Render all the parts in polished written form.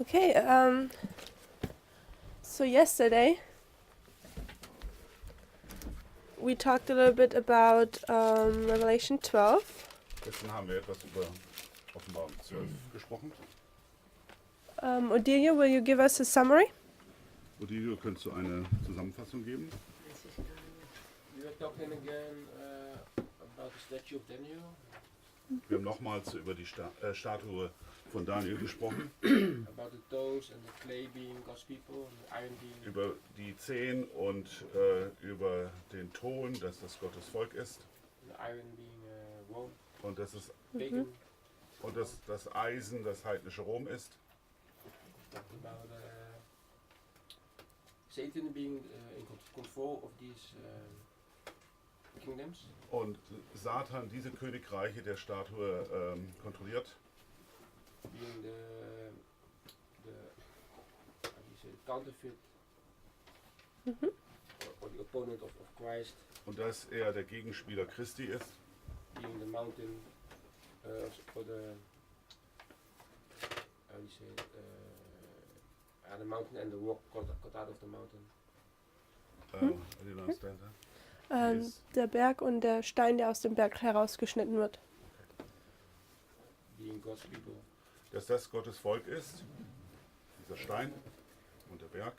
Okay, so yesterday we talked a little bit about Revelation 12. Gestern haben wir etwas über Offenbarung 12 gesprochen. Odelia, will you give us a summary? Odilio, könntest du eine Zusammenfassung geben? We were talking again about the statue of Daniel. Wir haben nochmals über die Statue von Daniel gesprochen. About the toes and the clay being God's people and the iron being. Über die Zehen und über den Ton, dass das Gottes Volk ist. The iron being Rome. Und dass es Pagan. und dass das Eisen das heidnische Rom ist. About Satan being in control of these kingdoms. Und Satan diese Königreiche der Statue kontrolliert. Being the how do you say, counterfeit or the opponent of Christ. Und dass er der Gegenspieler Christi ist. Being the mountain or the how do you say it, the mountain and the rock got out of the mountain. I didn't understand that. Yes. Der Berg und der Stein, der aus dem Berg herausgeschnitten wird. Being God's people. Dass das Gottes Volk ist, dieser Stein und der Berg.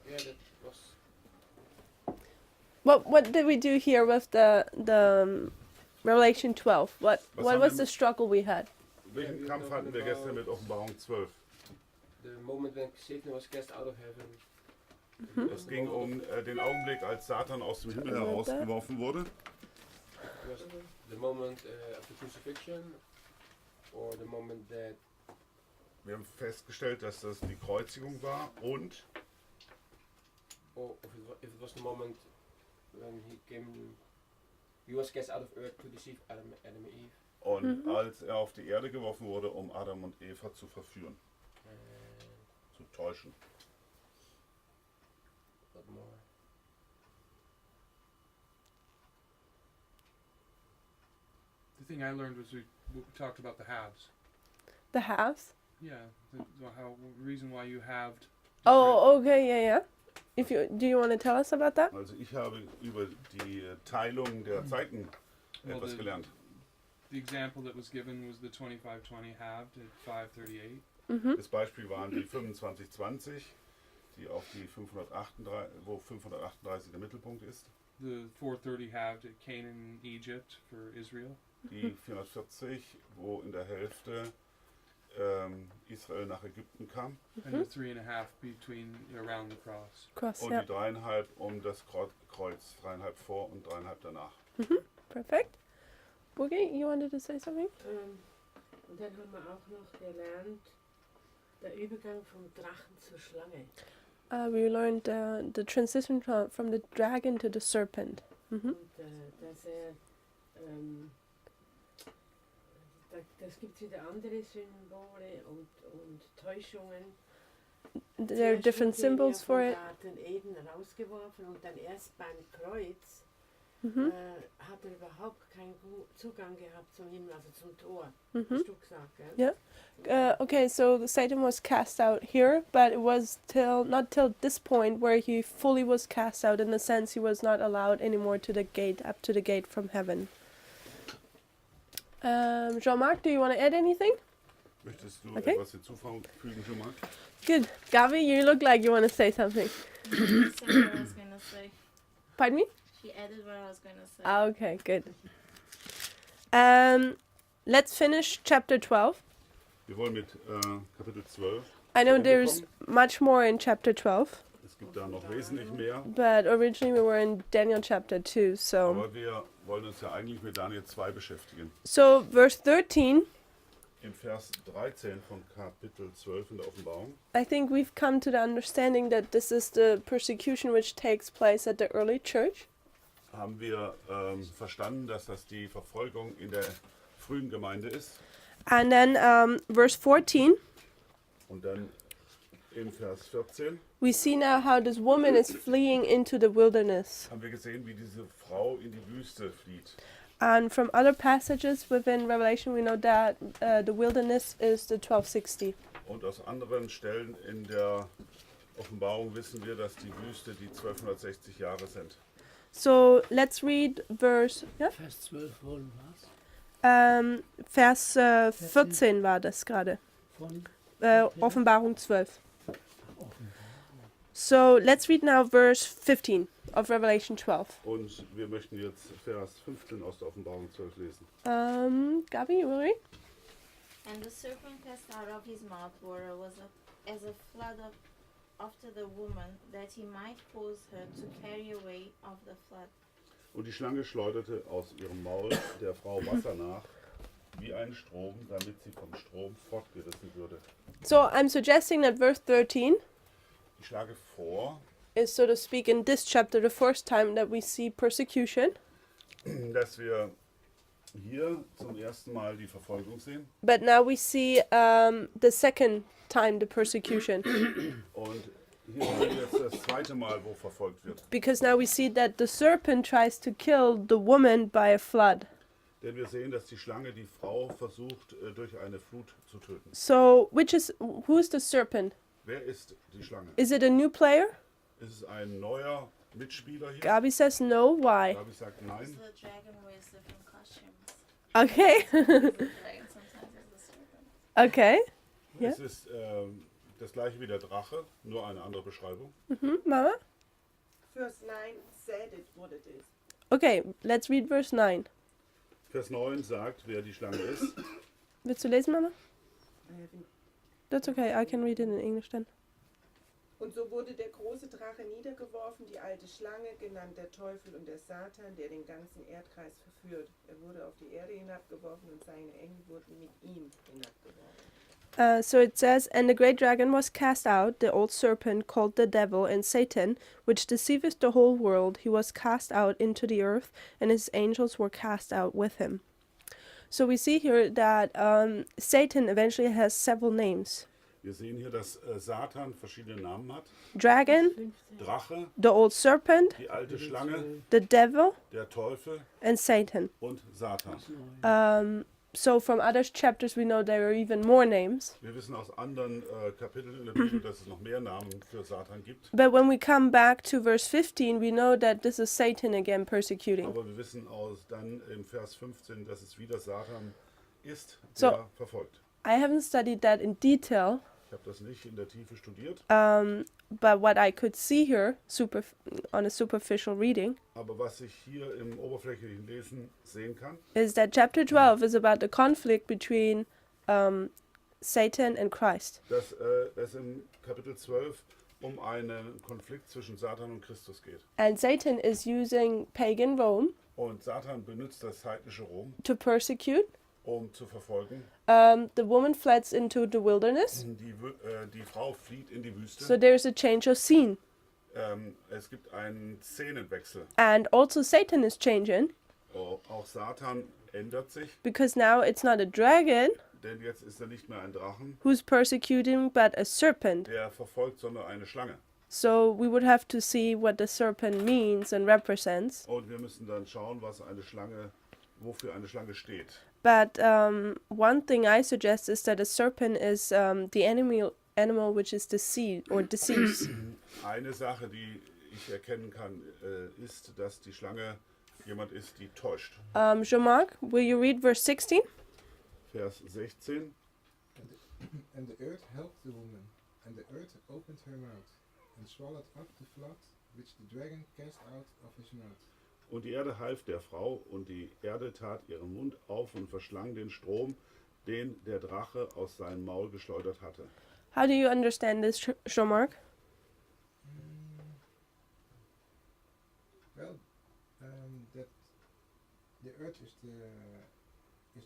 Yeah, that was. What did we do here with the Revelation 12? What was the struggle we had? Welchen Kampf hatten wir gestern mit Offenbarung 12? The moment when Satan was cast out of heaven. Es ging um den Augenblick, als Satan aus dem Himmel herausgeworfen wurde. It was the moment of the crucifixion, or the moment that. Wir haben festgestellt, dass das die Kreuzigung war und Or if it was the moment when he was cast out of earth to deceive Adam and Eve. und als er auf die Erde geworfen wurde, um Adam und Eva zu verführen, zu täuschen. What more? The thing I learned was we talked about the halves. The halves? Yeah, the reason why you halved. Oh, okay, yeah. Do you want to tell us about that? Also ich habe über die Teilung der Zeiten etwas gelernt. The example that was given was the 25-20 halved at 538. Das Beispiel waren die 25-20, die auf die 538, wo 538 der Mittelpunkt ist. The 430 halved at Canaan, Egypt for Israel. Die 440, wo in der Hälfte Israel nach Ägypten kam. And the 3.5 between around the cross. Cross, Und yeah. die 3,5 um das Kreuz, 3,5 vor und 3,5 danach. Perfect. Boogie, you wanted to say something? Und dann haben wir auch noch gelernt, der Übergang vom Drachen zur Schlange. We learned the transition from the dragon to the serpent. Und dass er, das gibt es wieder andere Symbole und Täuschungen. There are different symbols for it. Garten Eden rausgeworfen und dann erst beim Kreuz hat er überhaupt keinen Zugang gehabt zum Himmel, also zum Tor. Hast du gesagt, gell? Yeah. Okay, so Satan was cast out here, but it was not till this point where he fully was cast out. In the sense, he was not allowed anymore to the gate, up to the gate from heaven. Jean-Marc, do you want to add anything? Möchtest du Okay. etwas hinzufügen, Jean-Marc? Good. Gavi, you look like you want to say something. She said what I was gonna say. Pardon me? She added what I was gonna say. Ah, okay, good. Let's finish chapter 12. Wir wollen mit Kapitel 12. I know zu Ende there's kommen. much more in chapter 12, Es gibt da noch wesentlich mehr, but originally we were in Daniel chapter 2, so... aber wir wollen uns ja eigentlich mit Daniel 2 beschäftigen. So, verse 13, Im Vers 13 von Kapitel 12 in der Offenbarung I think we've come to the understanding that this is the persecution which takes place at the early church. haben wir verstanden, dass das die Verfolgung in der frühen Gemeinde ist. And then verse 14, Und dann im Vers 14 we see now how this woman is fleeing into the wilderness. haben wir gesehen, wie diese Frau in die Wüste flieht. And from other passages within Revelation, we know that the wilderness is the 1260. Und aus anderen Stellen in der Offenbarung wissen wir, dass die Wüste die 1260 Jahre sind. So let's read verse, ja? Vers 12 von was? Vers 14 war das gerade. Von Offenbarung 12. Offenbarung. So let's read now verse 15 of Revelation 12. Und wir möchten jetzt Vers 15 aus der Offenbarung 12 lesen. Gabi, you will read? And the serpent cast out of his mouth water as a flood after the woman, that he might cause her to carry away of the flood. Und die Schlange schleuderte aus ihrem Maul der Frau Wasser nach, wie ein Strom, damit sie vom Strom fortgerissen würde. So I'm suggesting that verse 13 Ich schlage vor, is, so to speak, in this chapter the first time that we see persecution. dass wir hier zum ersten Mal die Verfolgung sehen. But now we see the second time the persecution. Und hier sehen wir jetzt das zweite Mal, wo verfolgt wird. Because now we see that the serpent tries to kill the woman by a flood. Denn wir sehen, dass die Schlange die Frau versucht, durch eine Flut zu töten. So who's the serpent? Wer ist die Schlange? Is it a new player? Ist es ein neuer Mitspieler hier? Gabi says no. Why? Gabi sagt It's nein. the dragon wears different costumes. Okay. The dragon sometimes is the serpent. Okay. Ja. Es ist das gleiche wie der Drache, nur eine andere Beschreibung. Mama? Verse 9 said it what it is. Okay, let's read verse 9. Vers 9 sagt, wer die Schlange ist. Willst du lesen, Mama? I haven't. That's okay. I can read it in English then. Und so wurde der große Drache niedergeworfen, die alte Schlange, genannt der Teufel und der Satan, der den ganzen Erdkreis verführt. Er wurde auf die Erde hinabgeworfen und seine Engel wurden mit ihm hinabgeworfen. So it says, and the great dragon was cast out, the old serpent called the devil and Satan, which deceiveth the whole world. He was cast out into the earth, and his angels were cast out with him. So we see here that Satan eventually has several names. Wir sehen hier, dass Satan verschiedene Namen hat. Dragon, Drache, the old serpent, die alte Schlange, the devil, der Teufel and Satan. und Satan. So from other chapters we know there are even more names. Wir wissen aus anderen Kapiteln in der Bibel, dass es noch mehr Namen für Satan gibt. But when we come back to verse 15, we know that this is Satan again persecuting. Aber wir wissen aus dann im Vers 15, dass es wieder Satan ist, So- der verfolgt. I haven't studied that in detail, Ich habe das nicht in der Tiefe studiert, but what I could see here, on a superficial reading, aber was ich hier im oberflächlichen Lesen sehen kann, is that chapter 12 is about the conflict between Satan and Christ. dass es im Kapitel 12 um einen Konflikt zwischen Satan und Christus geht. And Satan is using pagan Rome Und Satan benutzt das heidnische Rom, to persecute. um zu verfolgen. The woman fleds into the wilderness, Die Frau flieht in die Wüste. so there's a change of scene. Es gibt einen Szenenwechsel. And also Satan is changing, Auch Satan ändert sich, because now it's not a dragon denn jetzt ist er nicht mehr ein Drachen, who's persecuting, but a serpent. der verfolgt, sondern eine Schlange. So we would have to see what the serpent means and represents. Und wir müssen dann schauen, wofür eine Schlange steht. But one thing I suggest is that a serpent is the animal which is deceived or deceives. Eine Sache, die ich erkennen kann, ist, dass die Schlange jemand ist, die täuscht. Jean-Marc, will you read verse 16? Vers 16. And the earth helped the woman, and the earth opened her mouth, and swallowed up the flood which the dragon cast out of his mouth. Und die Erde half der Frau, und die Erde tat ihren Mund auf und verschlang den Strom, den der Drache aus seinem Maul geschleudert hatte. How do you understand this, Jean-Marc? Well, that the earth is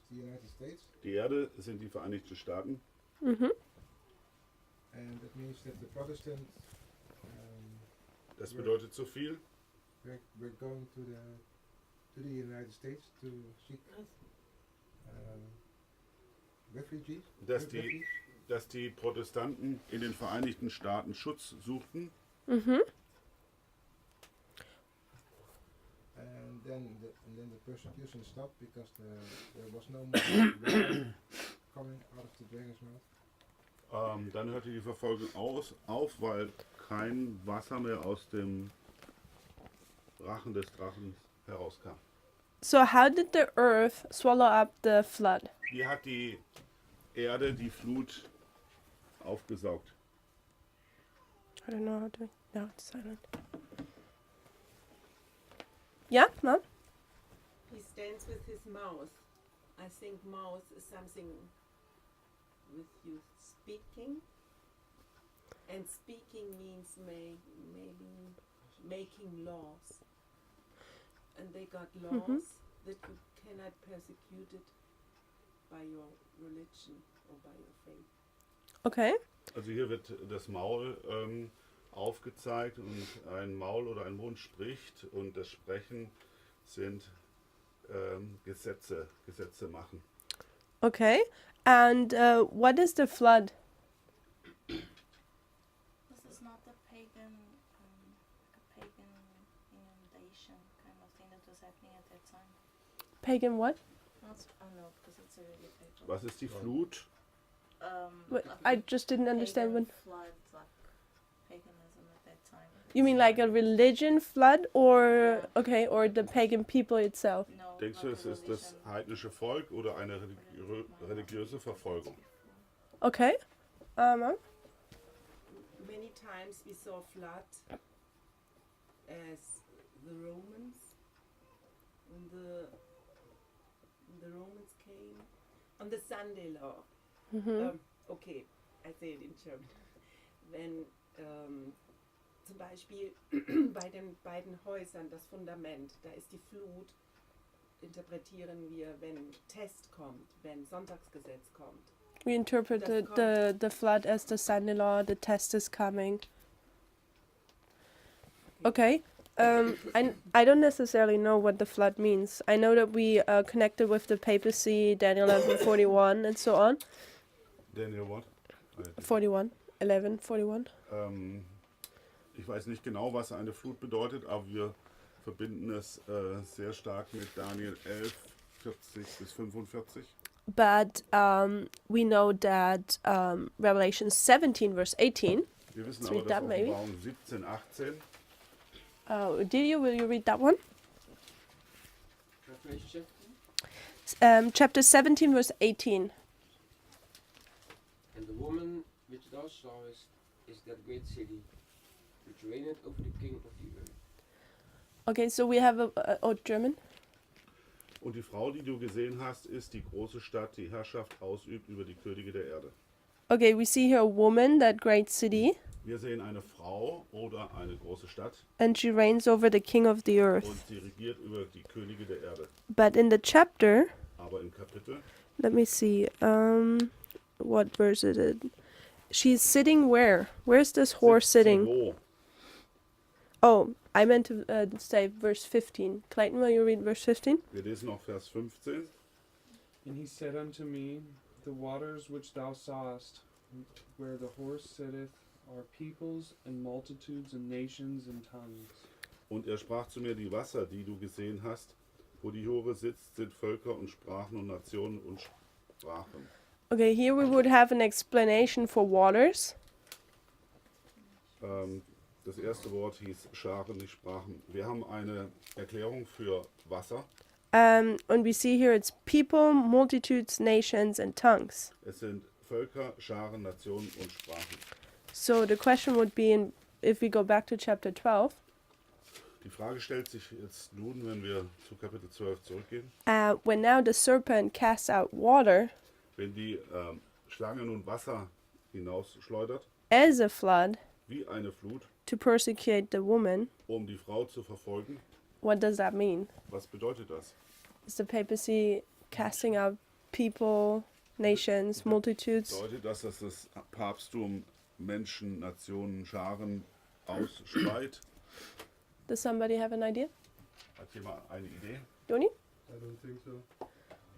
the United States, Die Erde sind die Vereinigten Staaten. Mm-hmm. and that means that the Protestant Das bedeutet so viel, we're going to the United States to seek refugees. dass die Protestanten in den Vereinigten Staaten Schutz suchten. Mm-hmm. And then and then the persecution stopped because there was no more water coming out of the dragon's mouth. Dann hörte die Verfolgung auf, weil kein Wasser mehr aus dem Rachen des Drachen herauskam. So how did the earth swallow up the flood? Wie hat die Erde die Flut aufgesaugt? I don't know how to. No, it's silent. Yeah, Mom? He stands with his mouth. I think mouth is something with you speaking. And speaking means maybe making laws. And they got laws that you cannot persecute it by your religion or by your faith. Okay. Also hier wird das Maul aufgezeigt und ein Maul oder ein Mund spricht und das Sprechen sind Gesetze machen. Okay. And what is the flood? This is not a pagan inundation kind of thing that was happening at that time. Pagan what? Not, oh no, because it's already pagan. Was ist die Flut? What? I just didn't understand pagan when. flood, like paganism at that time. You mean like a religion flood, or Yeah. okay, or the pagan people itself? No, Denkst du, not es a ist das religion. heidnische Volk oder eine religiöse Verfolgung? Okay. Mom? Many times we saw flood as the Romans when the Romans came on the Sunday law. Okay, I say it in German. Wenn zum Beispiel bei den beiden Häusern das Fundament, da ist die Flut, interpretieren wir, wenn Test kommt, wenn Sonntagsgesetz kommt. We interpret the flood as the Sunday law. The test is coming. Okay. I don't necessarily know what the flood means. I know that we connected with the papacy, Daniel 11:41, and so on. Daniel, what? 41, 11:41. Ich weiß nicht genau, was eine Flut bedeutet, aber wir verbinden es sehr stark mit Daniel 11, 40 bis 45. But we know that Revelation 17, verse 18. Wir wissen Let's aber, read dass that maybe. Offenbarung 17, 18 Will you read that one? Revelation 17. Chapter 17, verse 18. And the woman which thou sawest is that great city, which reigneth over the king of the earth. Okay, so we have German. Und die Frau, die du gesehen hast, ist die große Stadt, die Herrschaft ausübt über die Könige der Erde. Okay, we see here a woman, that great city, Wir sehen eine Frau oder eine große Stadt and she reigns over the king of the earth. und sie regiert über die Könige der Erde. But in the chapter, Aber im Kapitel, let me see, what verse is it? She's sitting where? Where's this horse sitzt sie sitting? wo? Oh, I meant to say verse 15. Clayton, will you read verse 15? Wir lesen noch Vers 15. And he said unto me, the waters which thou sawest, where the horse sitteth, are peoples and multitudes and nations and tongues. Und er sprach zu mir, die Wasser, die du gesehen hast, wo die Hure sitzt, sind Völker und Sprachen und Nationen und Sprachen. Okay, here we would have an explanation for waters. Das erste Wort hieß Scharen, nicht Sprachen. Wir haben eine Erklärung für Wasser. And we see here it's people, multitudes, nations, and tongues. Es sind Völker, Scharen, Nationen und Sprachen. So the question would be, if we go back to chapter 12, Die Frage stellt sich jetzt nun, wenn wir zu Kapitel 12 zurückgehen. when now the serpent casts out water Wenn die Schlange nun Wasser hinausschleudert, as a flood wie eine Flut, to persecute the woman, um die Frau zu verfolgen, what does that mean? was bedeutet das? Is the papacy casting out people, nations, multitudes? Bedeutet das, dass das Papsttum Menschen, Nationen, Scharen ausspeit? Does somebody have an idea? Hat jemand eine Idee? Joni? I don't think so.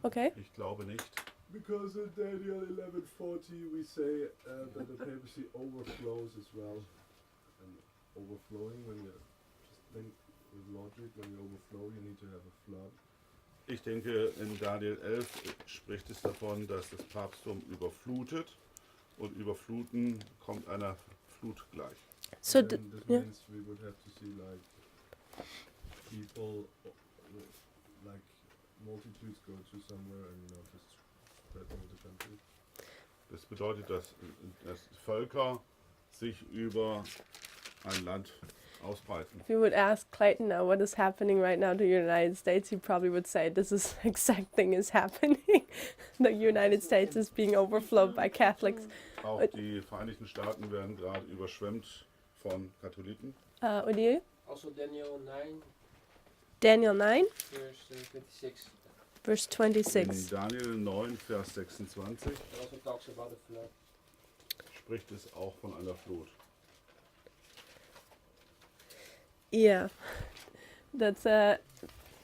Okay. Ich glaube nicht. Because in Daniel 11:40 we say that the papacy overflows as well. And overflowing, when you just think with Lord multitude, when you overflow, you need to have a flood. Ich denke, in Daniel 11 spricht es davon, dass das Papsttum überflutet und überfluten kommt einer Flut gleich. So, Then this yeah. means we would have to see like people, like multitudes go to somewhere and just spread over the country. Das bedeutet, dass Völker sich über ein Land ausbreiten. If you would ask Clayton now what is happening right now to the United States, he probably would say this is exact thing is happening. The United States is being overflowed by Catholics. Auch die Vereinigten Staaten werden gerade überschwemmt von Katholiken. Odier? Also Daniel 9, Daniel 9, verse 26. verse 26. In Daniel 9, Vers 26 It also talks about a flood. spricht es auch von einer Flut. Yeah, that's a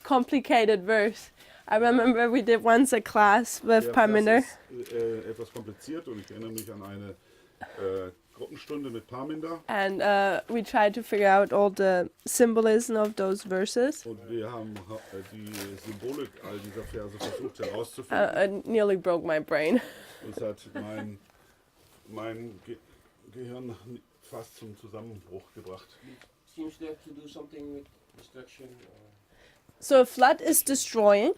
complicated verse. I remember we did once a class with Der Parminder, Vers ist etwas kompliziert und ich erinnere mich an eine Gruppenstunde mit Parminder. and we tried to figure out all the symbolism of those verses. Und wir haben die Symbolik all dieser Verse versucht herauszufinden. I nearly broke my brain. Und es hat mein Gehirn fast zum Zusammenbruch gebracht. Seems to have to do something with destruction. So a flood is destroying,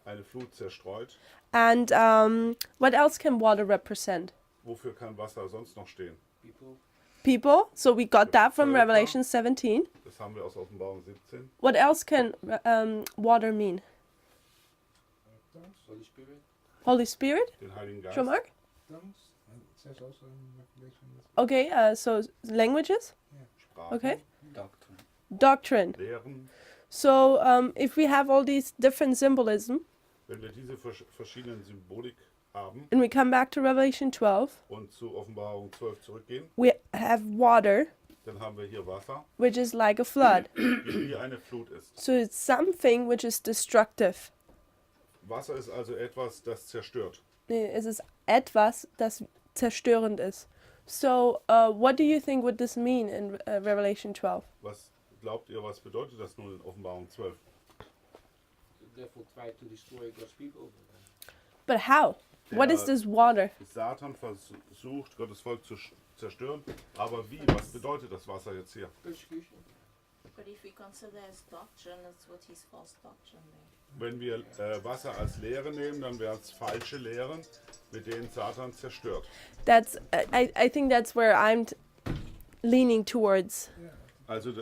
Eine Flut zerstreut. and what else can water represent? Wofür kann Wasser sonst noch stehen? People. People. So we got that from Völker. Revelation 17. Das haben wir aus Offenbarung 17. What else can water mean? Tongues, Holy Spirit. Holy Spirit? Den Heiligen Geist. Jean-Marc? tongues, and it says also in Revelation. Okay, so languages? Sprachen, Okay. Doctrine. Doctrine. Lehren. So if we have all these different symbolism, Wenn wir diese verschiedenen Symbolik haben and we come back to Revelation 12, und zu Offenbarung 12 zurückgehen, we have water, dann haben wir hier Wasser, which is like a flood. wie eine Flut ist. So it's something which is destructive. Wasser ist also etwas, das zerstört. Es ist etwas, das zerstörend ist. So what do you think would this mean in Revelation 12? Was glaubt ihr, was bedeutet das nun in Offenbarung 12? The devil tried to destroy God's people. But how? What is this water? Satan versucht, Gottes Volk zu zerstören. Aber wie? Was bedeutet das Wasser jetzt hier? Persecution. But if we consider as doctrine, that's what his false doctrine there. Wenn wir Wasser als Lehre nehmen, dann wären es falsche Lehren, mit denen Satan zerstört. That's I think that's where I'm leaning towards. Also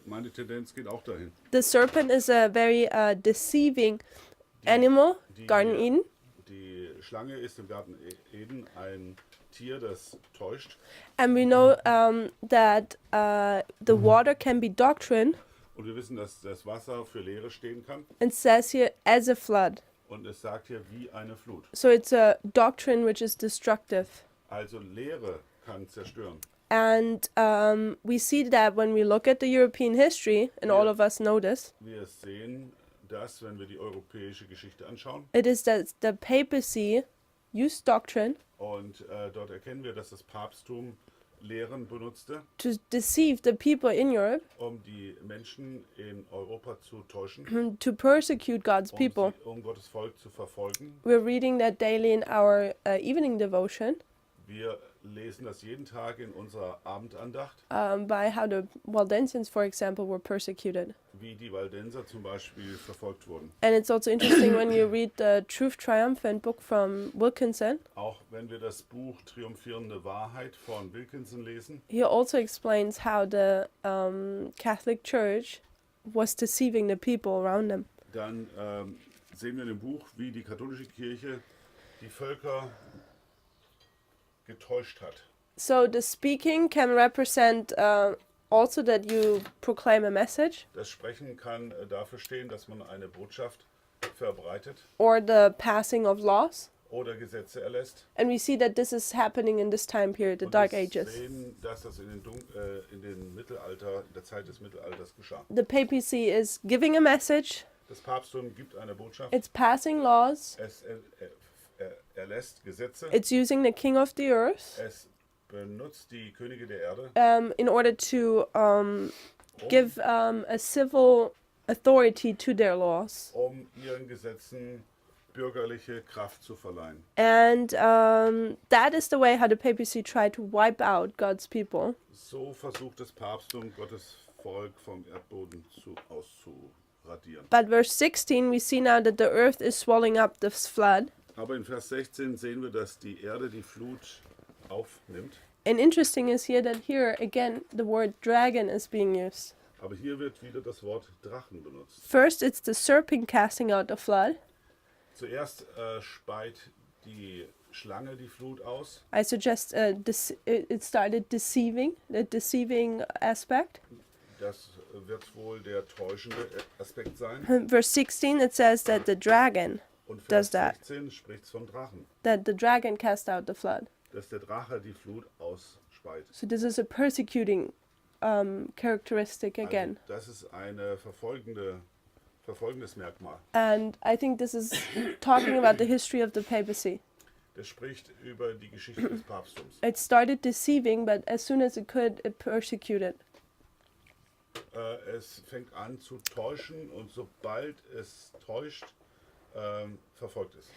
meine Tendenz geht auch dahin. The serpent is a very deceiving animal, Die, Garden Eden. Die Schlange ist im Garten Eden ein Tier, das täuscht. And we know that the water can be doctrine, Und wir wissen, dass das Wasser für Lehre stehen kann. and says here as a flood. Und es sagt hier wie eine Flut. So it's a doctrine which is destructive. Also Lehre kann zerstören. And we see that when we look at the European history, and all of us know this, Wir sehen das, wenn wir die europäische Geschichte anschauen. it is that the papacy used doctrine Und dort erkennen wir, dass das Papsttum Lehren benutzte, to deceive the people in Europe, um die Menschen in Europa zu täuschen, to persecute God's people. um Gottes Volk zu verfolgen. We're reading that daily in our evening devotion Wir lesen das jeden Tag in unserer Abendandacht, by how the Waldensians, for example, were persecuted. wie die Waldenser zum Beispiel verfolgt wurden. And it's also interesting when you read the Truth Triumphant book from Wilkinson. Auch wenn wir das Buch Triumphierende Wahrheit von Wilkinson lesen, He also explains how the Catholic Church was deceiving the people around them. dann sehen wir in dem Buch, wie die katholische Kirche die Völker getäuscht hat. So the speaking can represent also that you proclaim a message, Das Sprechen kann dafür stehen, dass man eine Botschaft verbreitet or the passing of laws. oder Gesetze erlässt. And we see that this is happening in this time period, the Und Dark wir Ages. sehen, dass das in den Mittelalter, in der Zeit des Mittelalters geschah. The papacy is giving a message, Das Papsttum gibt eine Botschaft, it's passing laws, es erlässt Gesetze, it's using the king of the earth es benutzt die Könige der Erde, in order to give a civil authority to their laws. um ihren Gesetzen bürgerliche Kraft zu verleihen. And that is the way how the papacy tried to wipe out God's people. So versucht das Papsttum, Gottes Volk vom Erdboden auszuradieren. But verse 16, we see now that the earth is swallowing up this flood. Aber in Vers 16 sehen wir, dass die Erde die Flut aufnimmt. And interesting is here that here again the word dragon is being used. Aber hier wird wieder das Wort Drachen benutzt. First, it's the serpent casting out the flood. Zuerst speit die Schlange die Flut aus. I suggest it started deceiving, the deceiving aspect. Das wird wohl der täuschende Aspekt sein. Verse 16, it says that the dragon, Und does Vers that. 16 spricht vom Drachen, that the dragon cast out the flood. dass der Drache die Flut ausspeit. So this is a persecuting characteristic again. Also das ist eine verfolgendes Merkmal. And I think this is talking about the history of the papacy. Das spricht über die Geschichte des Papsttums. It started deceiving, but as soon as it could, it persecuted. Es fängt an zu täuschen und sobald es täuscht, verfolgt es.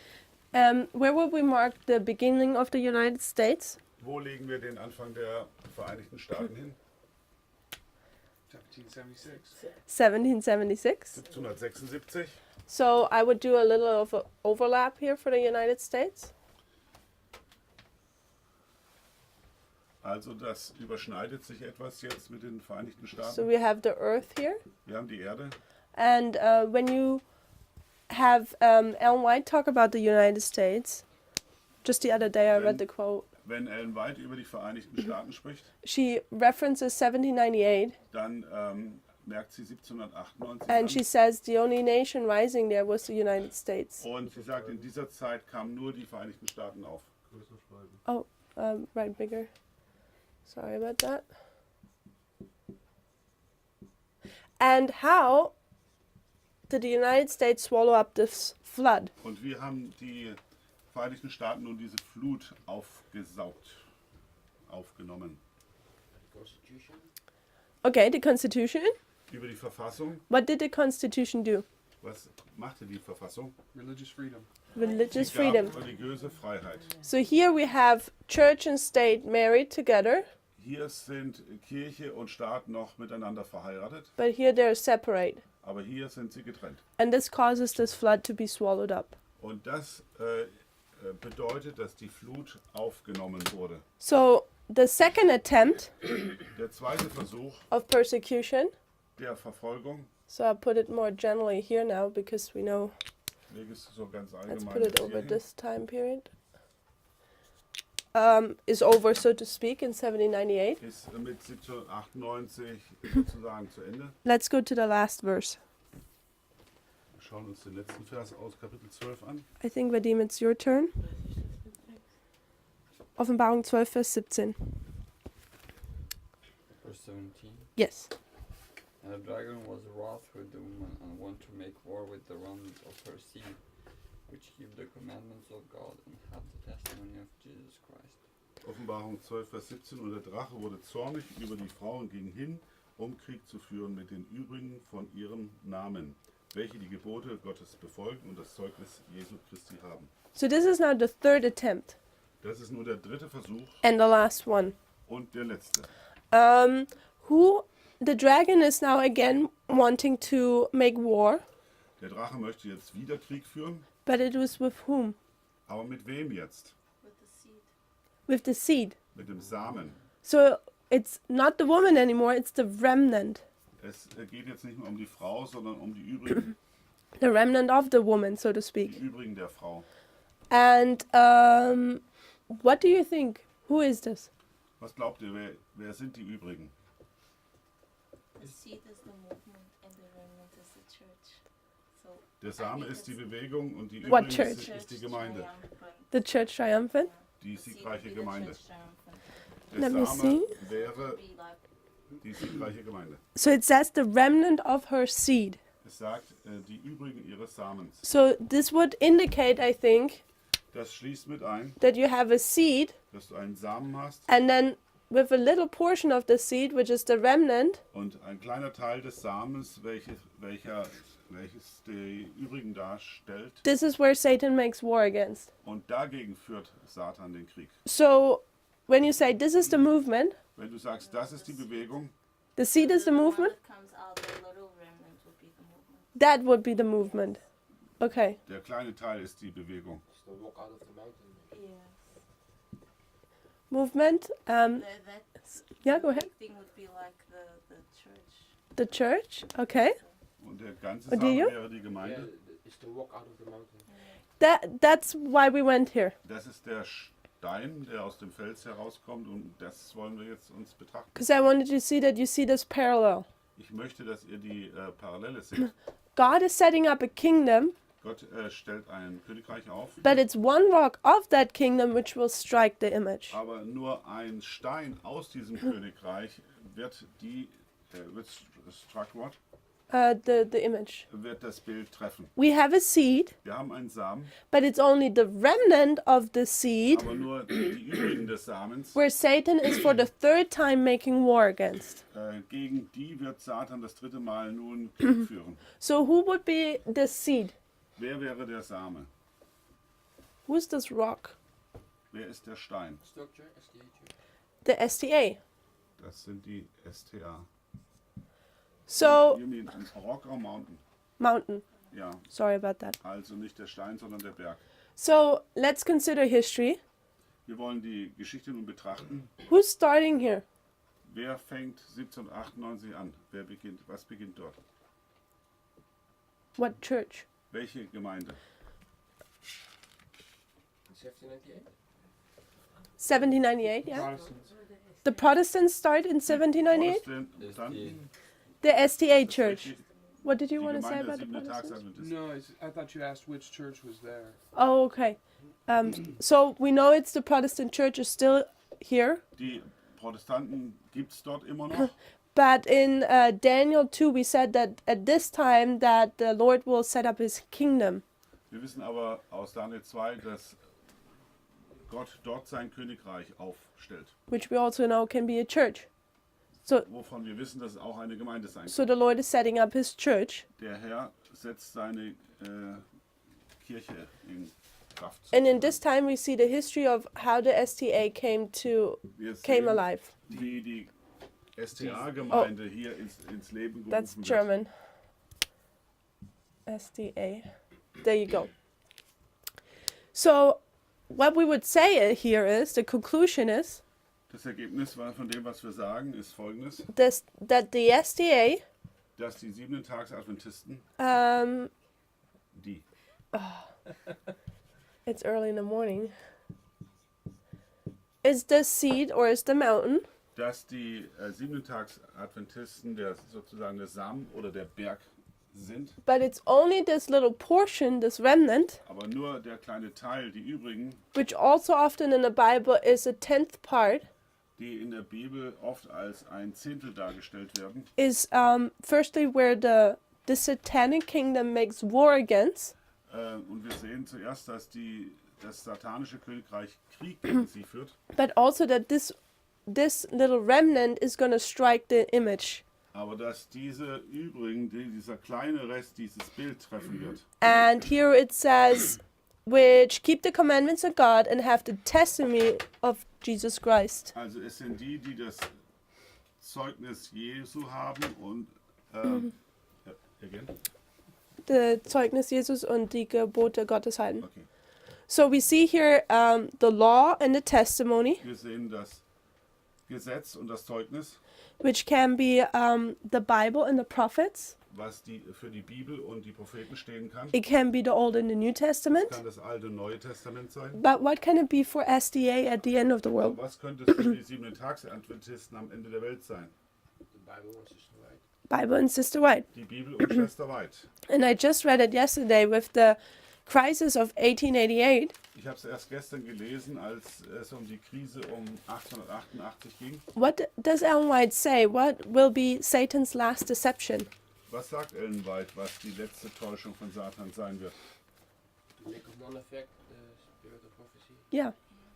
Where would we mark the beginning of the United States? Wo legen wir den Anfang der Vereinigten Staaten hin? 1776. 1776. 1776. So I would do a little of an overlap here for the United States. Also das überschneidet sich etwas jetzt mit den Vereinigten So Staaten. we have the earth here. Wir haben die Erde. And when you have Ellen White talk about the United States, just the other day I read the quote. Wenn Ellen White über die Vereinigten Staaten spricht, She references 1798, dann merkt sie 1798 and she an. says the only nation rising there was the United States. Und sie sagt, in dieser Zeit kamen nur die Vereinigten Staaten auf. Größer schreiben. Right, bigger. Sorry about that. And how did the United States swallow up this flood? Und wir haben die Vereinigten Staaten nun diese Flut aufgenommen. Constitution. Okay, the Constitution. Über die Verfassung. What did the Constitution do? Was machte die Verfassung? Religious freedom. Religious Sie gab freedom. religiöse Freiheit. So here we have church and state married together, Hier sind Kirche und Staat noch miteinander verheiratet, but here they're separate. aber hier sind sie getrennt. And this causes this flood to be swallowed up. Und das bedeutet, dass die Flut aufgenommen wurde. So the second attempt Der zweite Versuch of persecution, der Verfolgung, so I'll put it more generally here now because we know, ich lege es so ganz let's allgemein put it bis over hierhin, this time period, is over, so to speak, in 1798. ist mit 1798 sozusagen zu Ende. Let's go to the last verse. Wir schauen uns den letzten Vers aus Kapitel 12 an. I think, Vadim, it's your turn. Offenbarung 12, Vers 17. Verse 17. Yes. And the dragon was wroth with the woman and wanted to make war with the remnant of her seed, which keep the commandments of God and have the testimony of Jesus Christ. Offenbarung 12, Vers 17. Und der Drache wurde zornig über die Frau und ging hin, um Krieg zu führen mit den übrigen von ihrem Namen, welche die Gebote Gottes befolgen und das Zeugnis Jesu Christi haben. So this is now the third attempt Das ist nur der dritte Versuch and the last one. und der letzte. The dragon is now again wanting to make war, Der Drache möchte jetzt wieder Krieg führen, but it was with whom? aber mit wem jetzt? With the seed. With the seed. Mit dem Samen. So it's not the woman anymore, it's the remnant. Es geht jetzt nicht mehr um die Frau, sondern um die übrigen, The remnant of the woman, so to die speak. übrigen der Frau. And what do you think? Who is this? Was glaubt ihr, wer sind die übrigen? The seed is the movement and the remnant is the church. So Der Same ist die Bewegung und die What übrigen church? ist die Gemeinde, The church triumphant? die siegreiche Gemeinde. Der Let me Same see. wäre die siegreiche Gemeinde. So it says the remnant of her seed. Es sagt, die übrigen ihres Samens. So this would indicate, I think, Das schließt mit ein, that you have a seed dass du einen Samen hast and then with a little portion of the seed, which is the remnant, und ein kleiner Teil des Samens, welches die übrigen darstellt. this is where Satan makes war against. Und dagegen führt Satan den Krieg. So when you say this is the movement, Wenn du sagst, das ist die Bewegung, the seed is the movement, When it comes out, the little remnant will be the movement. that would be the movement. Okay. der kleine Teil ist die Bewegung. It's the walk out of the mountain. Yes. Movement. That Yeah, go ahead. big thing would be like the church. The church. Okay. Und der ganze Und Same die? wäre die Yeah, Gemeinde. it's the walk out of the mountain. That's why we went here. Das ist der Stein, der aus dem Fels herauskommt und das wollen wir jetzt uns betrachten. Because I wanted to see that you see this parallel. Ich möchte, dass ihr die Parallele seht. God is setting up a kingdom, Gott stellt ein Königreich auf, but it's one rock of that kingdom which will strike the image. aber nur ein Stein aus diesem Königreich wird struck what? The image. Wird das Bild treffen. We have a seed, Wir haben einen Samen, but it's only the remnant of the seed aber nur die übrigen des Samens. where Satan is for the third time making war against. Gegen die wird Satan das dritte Mal nun Krieg führen. So who would be the seed? Wer wäre der Same? Who's this rock? Wer ist der Stein? Structure, SDH. The STA. Das sind die STA. So, You mean ein Rock or Mountain? mountain. Ja, Sorry about that. also nicht der Stein, sondern der Berg. So, let's consider history. Wir wollen die Geschichte nun betrachten. Who's starting here? Wer fängt 1798 an? Wer beginnt? Was beginnt dort? What church? Welche Gemeinde? 1798? 1798, yeah. Protestants. The Protestants start in 1798? Protestanten? The STA church. Die What did you want to say Gemeinde about the der Siebenten Protestants? Tagsadventisten. No, I thought you asked which church was there. Oh, okay. So we know it's the Protestant church is still here, Die Protestanten gibt es dort immer noch. but in Daniel 2 we said that at this time that the Lord will set up his kingdom. Wir wissen aber aus Daniel 2, dass Gott dort sein Königreich aufstellt. Which we also know can be a church. So, Wovon wir wissen, dass es auch eine Gemeinde sein kann. so the Lord is setting up his church. Der Herr setzt seine Kirche in Kraft. And in this time we see the history of how the STA came Wir came sehen, alive. wie die STA-Gemeinde hier ins Leben gerufen That's wird. German. STA. There you go. So, what we would say here is, the conclusion is, Das Ergebnis von dem, was wir sagen, ist folgendes, that the STA, dass die Siebenten-Tags-Adventisten, die, it's early in the morning, is the seed or is the mountain, dass die Siebenten-Tags-Adventisten sozusagen der Samen oder der Berg sind, but it's only this little portion, this remnant, aber nur der kleine Teil, die übrigen, which also often in the Bible is a 10th part, die in der Bibel oft als ein Zehntel dargestellt werden, is firstly where the satanic kingdom makes war against, und wir sehen zuerst, dass das satanische Königreich Krieg gegen sie führt, but also that this little remnant is going to strike the image. aber dass diese übrigen, dieser kleine Rest dieses Bild treffen wird. And here it says, which keep the commandments of God and have the testimony of Jesus Christ. Also es sind die, die das Zeugnis Jesu haben und again? The Zeugnis Jesus und die Gebote Gottes halten. Okay. So we see here the law and the testimony, Wir sehen das Gesetz und das Zeugnis, which can be the Bible and the prophets. was für die Bibel und die Propheten stehen kann. It can be the Old and the New Testament. Kann das Alte und Neue Testament sein. But what can it be for SDA at the end of the Und world? was könnte es für die Siebenten-Tags-Adventisten am Ende der Welt sein? The Bible and Sister White. Bible and Sister White. Die Bibel und Schwester White. And I just read it yesterday with the crisis of 1888. Ich habe es erst gestern gelesen, als es um die Krise um 1888 ging. What does Ellen White say? What will be Satan's last deception? Was sagt Ellen White, was die letzte Täuschung von Satan sein wird? To make of non-effect the spirit of prophecy. Yeah.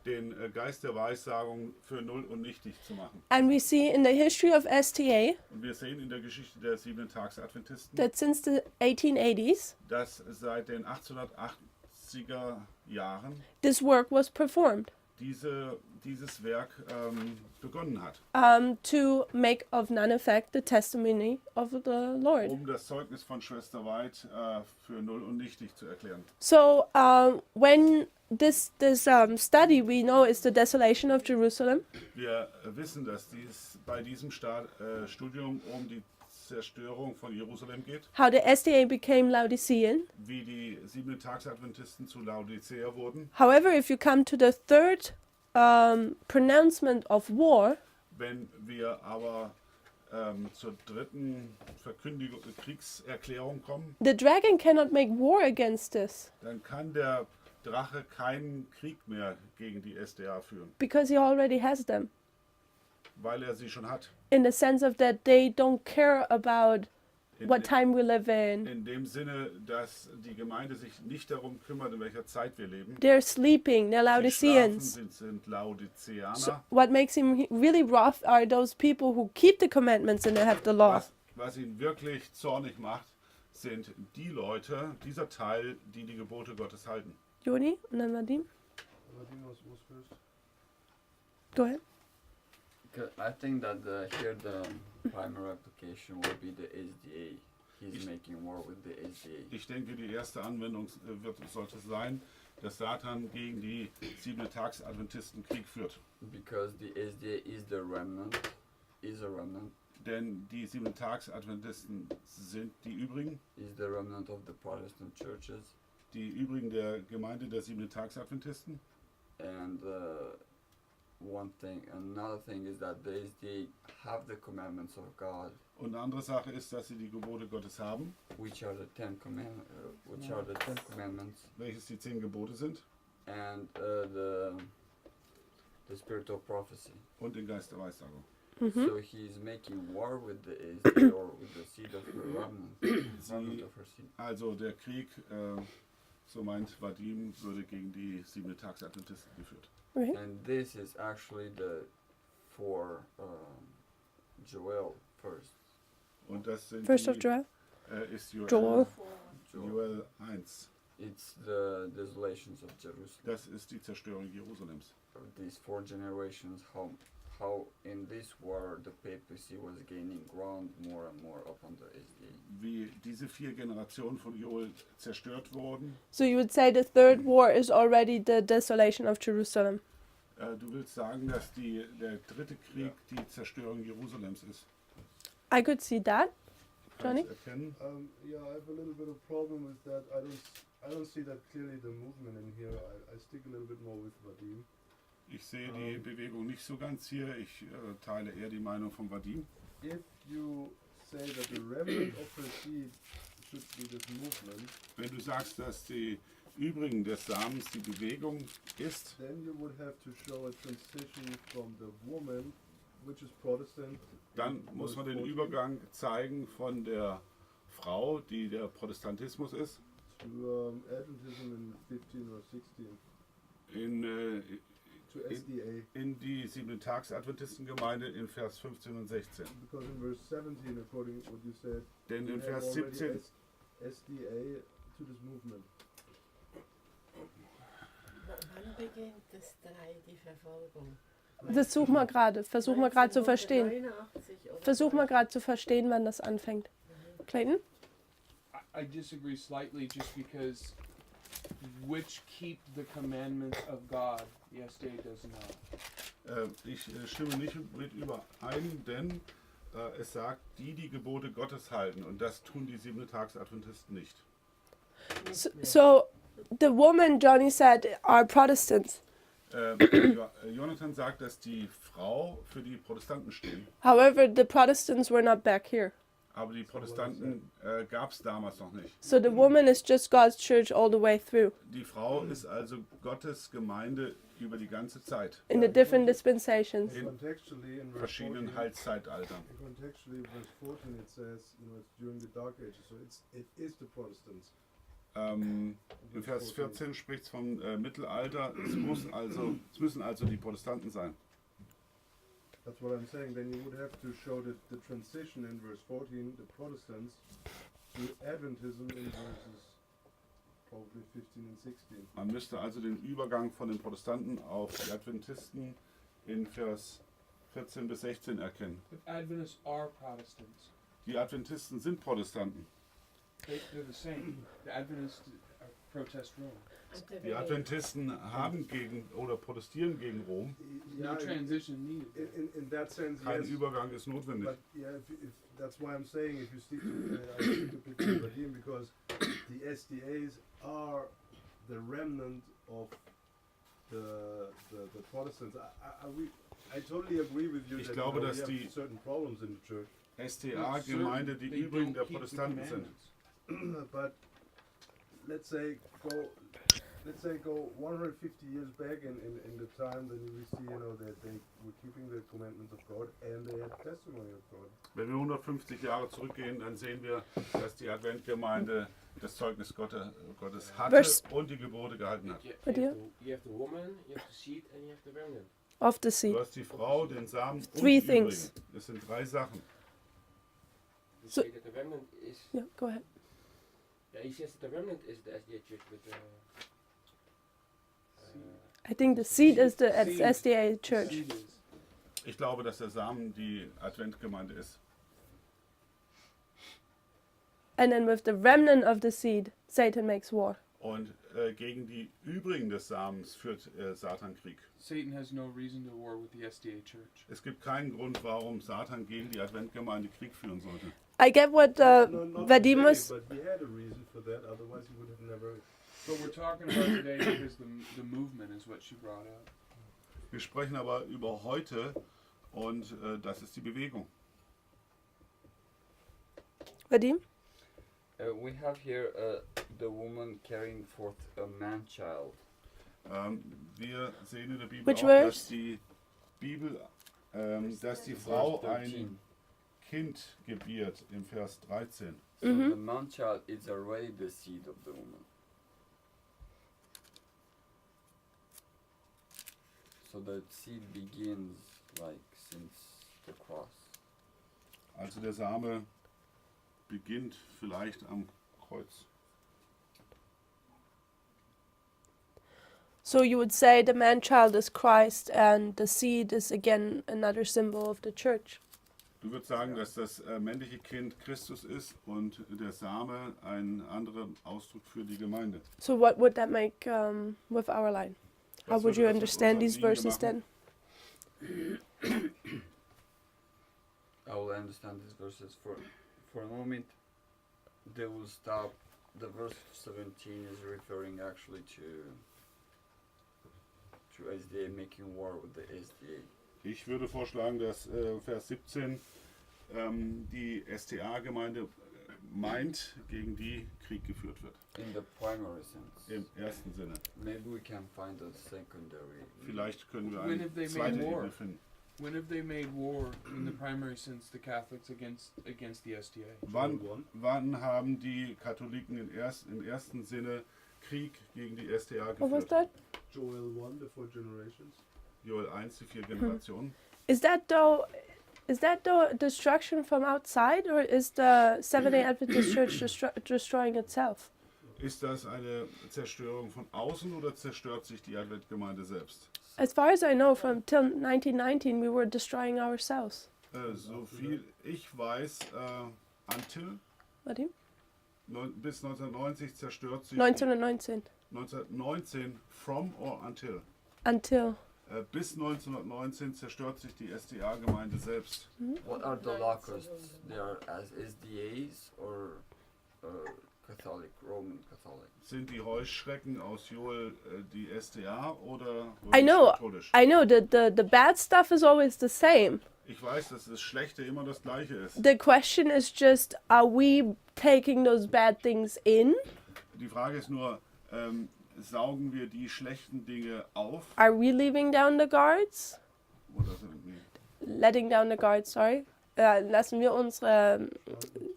den Geist der Weissagung für null und nichtig zu machen. And we see in the history of STA Und wir sehen in der Geschichte der 7-Tags-Adventisten, that since the 1880s, dass seit den 1880er Jahren this work was performed dieses Werk begonnen hat, to make of none effect the testimony of the Lord. um das Zeugnis von Schwester White für null und nichtig zu erklären. So when this study we know is the desolation of Jerusalem, Wir wissen, dass bei diesem Studium um die Zerstörung von Jerusalem geht, how the SDA became Laodicean. wie die 7-Tags-Adventisten zu Laodicea wurden. However, if you come to the third pronouncement of war, Wenn wir aber zur dritten Verkündigung, Kriegserklärung kommen, the dragon cannot make war against this dann kann der Drache keinen Krieg mehr gegen die SDA führen, because he already has them. weil er sie schon hat. In the sense of that they don't care about In, what time we live in. in dem Sinne, dass die Gemeinde sich nicht darum kümmert, in welcher Zeit wir leben. They're sleeping, they're Sie schlafen, Laodiceans. sind Laodiceaner. So what makes him really rough are those people who keep the commandments and they have the law. Was ihn wirklich zornig macht, sind die Leute, dieser Teil, die die Gebote Gottes halten. Joni and then Vadim. Vadim was first. Go ahead. I think that here the primary application will be the SDA. He's making war with the SDA. Ich denke, die erste Anwendung sollte sein, dass Satan gegen die 7-Tags-Adventisten Krieg führt. Because the SDA is a remnant. Denn die 7-Tags-Adventisten sind die übrigen, Is the remnant of the Protestant churches. die übrigen der Gemeinde der 7-Tags-Adventisten. And another thing is that the SDA have the commandments of God, Und eine andere Sache ist, dass sie die Gebote Gottes haben, which are the Ten Commandments, welches die 10 Gebote sind, and the spirit of prophecy. und den Geist der Weissagung. So he's making war with the SDA or with the seed of her remnant, remnant of her seed. Also der Krieg, so meint Vadim, würde gegen die 7-Tags-Adventisten geführt. Okay. And this is actually for Joel first. Und das sind First die, of Joel. Ist Joel. Joel 1. It's the desolations of Jerusalem. Das ist die Zerstörung Jerusalems. These 4 generations, how in this war the papacy was gaining ground more and more upon the SDA. Wie diese 4 Generationen von Joel zerstört wurden. So you would say the third war is already the desolation of Jerusalem. Du willst sagen, dass der dritte Krieg die Zerstörung Jerusalems ist. I could see that. Kannst Johnny? du erkennen? Yeah, I have a little bit of problem with that. I don't see that clearly the movement in here. I stick a little bit more with Vadim. Ich sehe die Bewegung nicht so ganz hier. Ich teile eher die Meinung von Vadim. If you say that the remnant of her seed should be this movement, Wenn du sagst, dass die übrigen des Samens die Bewegung ist, then you would have to show a transition from the woman, which is Protestant. dann muss man den Übergang zeigen von der Frau, die der Protestantismus ist, To Adventism in 15 or 16. To SDA. in die 7-Tags-Adventistengemeinde in Vers 15 und 16. Because in verse 17, according to what you said, Denn we in have Vers already 17, SDA to this movement. Wann beginnt das 3, die Verfolgung? Das such mal gerade. Versuch mal gerade zu verstehen. 1989 oder Versuch mal gerade zu verstehen, wann das anfängt. Clayton? I disagree slightly just because which keep the commandments of God, the SDA does not. Ich stimme nicht mit überein, denn es sagt, die Gebote Gottes halten. Und das tun die 7-Tags-Adventisten nicht. So the woman Johnny said are Protestants. Jonathan sagt, dass die Frau für die Protestanten stehen. However, the Protestants were not back here. Aber die Protestanten gab es damals noch nicht. So the woman is just God's church all the way through Die Frau ist also Gottes Gemeinde über die ganze Zeit. in the different dispensations. In Contextually, in verse verschiedenen 14, Heilszeitaltern. contextually, verse 14, it says, it's during the Dark Ages, so it is the Protestants. Im Vers 14 spricht es vom Mittelalter. Es müssen also die Protestanten sein. That's what I'm saying. Then you would have to show the transition in verse 14, the Protestants, to Adventism in verses probably 15 and 16. Man müsste also den Übergang von den Protestanten auf die Adventisten in Vers 14 bis 16 erkennen. But Adventists are Protestants. Die Adventisten sind Protestanten. They're the same. The Adventists protest Rome. Die Adventisten haben protestieren gegen Rom. No transition needed. In that sense, Kein yes. Übergang ist notwendig. But yeah, if that's why I'm saying if you stick to, I stick to Peter Ibrahim, because the SDAs are the remnant of the Protestants. I totally agree with you Ich that glaube, we dass have die certain problems in the church. STA-Gemeinde die They übrigen don't der keep the Protestanten sind. commandments. But let's say go 150 years back in the time, then we see, that they were keeping the commandments of God and they had testimony of God. Wenn wir 150 Jahre zurückgehen, dann sehen wir, dass die Adventgemeinde das Zeugnis Gottes hatte und die Gebote gehalten hat. You But have yeah. you have the woman, you have the seed, and you have the remnant. Of the seed. Du hast die Frau, den Samen und Three die things. Übrigen. Das sind 3 Sachen. You So- say that the remnant is. Yeah, go ahead. Yeah, he says that the remnant is the SDA church with the. I think the seed is the Seed. SDA The church. seed is. Ich glaube, dass der Samen die Adventgemeinde ist. And then with the remnant of the seed, Satan makes war. Und gegen die übrigen des Samens führt Satan Krieg. Satan has no reason to war with the SDA church. Es gibt keinen Grund, warum Satan gegen die Adventgemeinde Krieg führen sollte. I get what No, not Vadim today, was. but he had a reason for that. Otherwise, he would have never. But we're talking about today because the movement is what she brought up. Wir sprechen aber über heute und das ist die Bewegung. Vadim? We have here the woman carrying forth a man-child. Wir sehen in der Bibel Which auch, verse? dass die Bibel, dass die Frau Verse ein 13. Kind gebiert im Vers 13. So Mhm. the man-child is already the seed of the woman. So the seed begins like since the cross. Also der Same beginnt vielleicht am Kreuz. So you would say the man-child is Christ and the seed is again another symbol of the church. Du würdest sagen, dass das männliche Kind Christus ist und der Same ein anderer Ausdruck für die Gemeinde. So what would that make with our line? How Was would würde you das mit understand unserer these Linie verses machen? then? I will understand these verses for a moment. They will stop. The verse 17 is referring actually to SDA making war with the SDA. Ich würde vorschlagen, dass Vers 17 die STA-Gemeinde meint, gegen die Krieg geführt wird. In the primary sense. Im ersten Sinne. Maybe we can find a secondary. Vielleicht können wir When eine have they zweite made war? Ebene finden. When have they made war in the primary sense, the Catholics against the SDA? Wann haben die Katholiken im ersten Sinne Krieg gegen die STA What was geführt? that? Joel 1, the 4 generations. Joel 1, die 4 Generationen. Is that though destruction from outside, or is the Seventh-day Adventist Church destroying itself? Ist das eine Zerstörung von außen oder zerstört sich die Adventgemeinde selbst? As far as I know, from till 1919, we were destroying ourselves. So viel ich weiß, until Vadim? bis 1990 zerstört sich 1919. 1919 from or until. Until. Bis 1919 zerstört sich die SDA-Gemeinde selbst. What are the locusts? They are as SDAs or Catholic, Roman Catholic? Sind die Heuschrecken aus Joel die SDA oder I know. katholisch? I know the bad stuff is always the same. Ich weiß, dass das Schlechte immer das Gleiche ist. The question is just, are we taking those bad things in? Die Frage ist nur, saugen wir die schlechten Dinge auf? Are we leaving down the guards? Oder sind wir Letting down the guards, sorry. Lassen wir unsere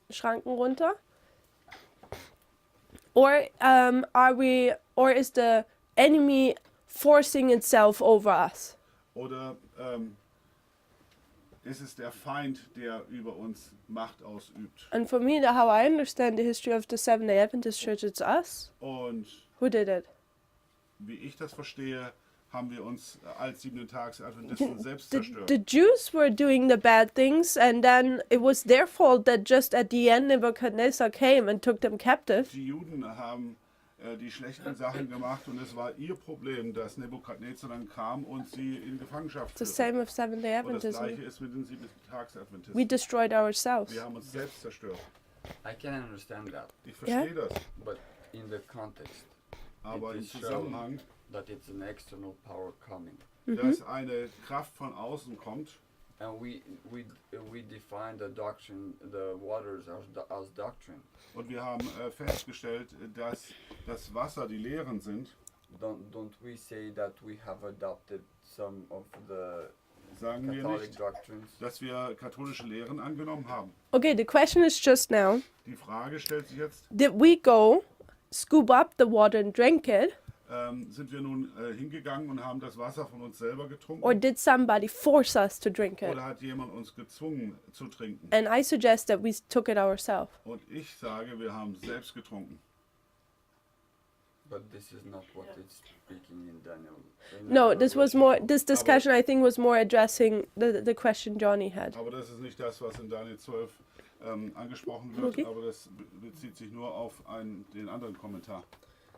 Schranken runter? Or is the enemy forcing itself over us? Oder ist es der Feind, der über uns Macht ausübt? And for me, how I understand the history of the Seventh-day Adventist Church, it's us. Und Who did it? wie ich das verstehe, haben wir uns als Siebentags-Adventisten selbst The zerstört. Jews were doing the bad things, and then it was their fault that just at the end Nebuchadnezzar came and took them captive. Die Juden haben die schlechten Sachen gemacht und es war ihr Problem, dass Nebukadnezar dann kam und sie in Gefangenschaft It's the führte. same with Seventh-day Und das Adventism. gleiche ist mit den Siebentags-Adventisten. We destroyed ourselves. Wir haben uns selbst zerstört. I can understand that, Ich verstehe das, but in the context, aber It im is shown. Zusammenhang, that it's an external power coming. dass eine Kraft von außen kommt And we define the doctrine, the waters as doctrine. und wir haben festgestellt, dass das Wasser die Lehren sind. Don't we say that we have adopted some of the Sagen wir Catholic nicht, doctrines? dass wir katholische Lehren angenommen haben. Okay, the question is just now, Die Frage stellt sich jetzt, did we go, scoop up the water and drink it, sind wir nun hingegangen und haben das Wasser von uns selber getrunken? or did somebody force us to drink it? Oder hat jemand uns gezwungen zu trinken? And I suggest that we took it ourselves. Und ich sage, wir haben selbst getrunken. But this is not what it's speaking in Daniel. No, this discussion I think was more addressing the question Johnny had. Aber das ist nicht das, was in Daniel 12 angesprochen wird, Okay. aber das bezieht sich nur auf den anderen Kommentar.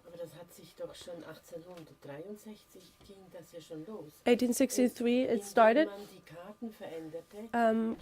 Aber das hat sich doch schon 1863 ging das ja schon los. 1863 it Indem started, man die Karten veränderte,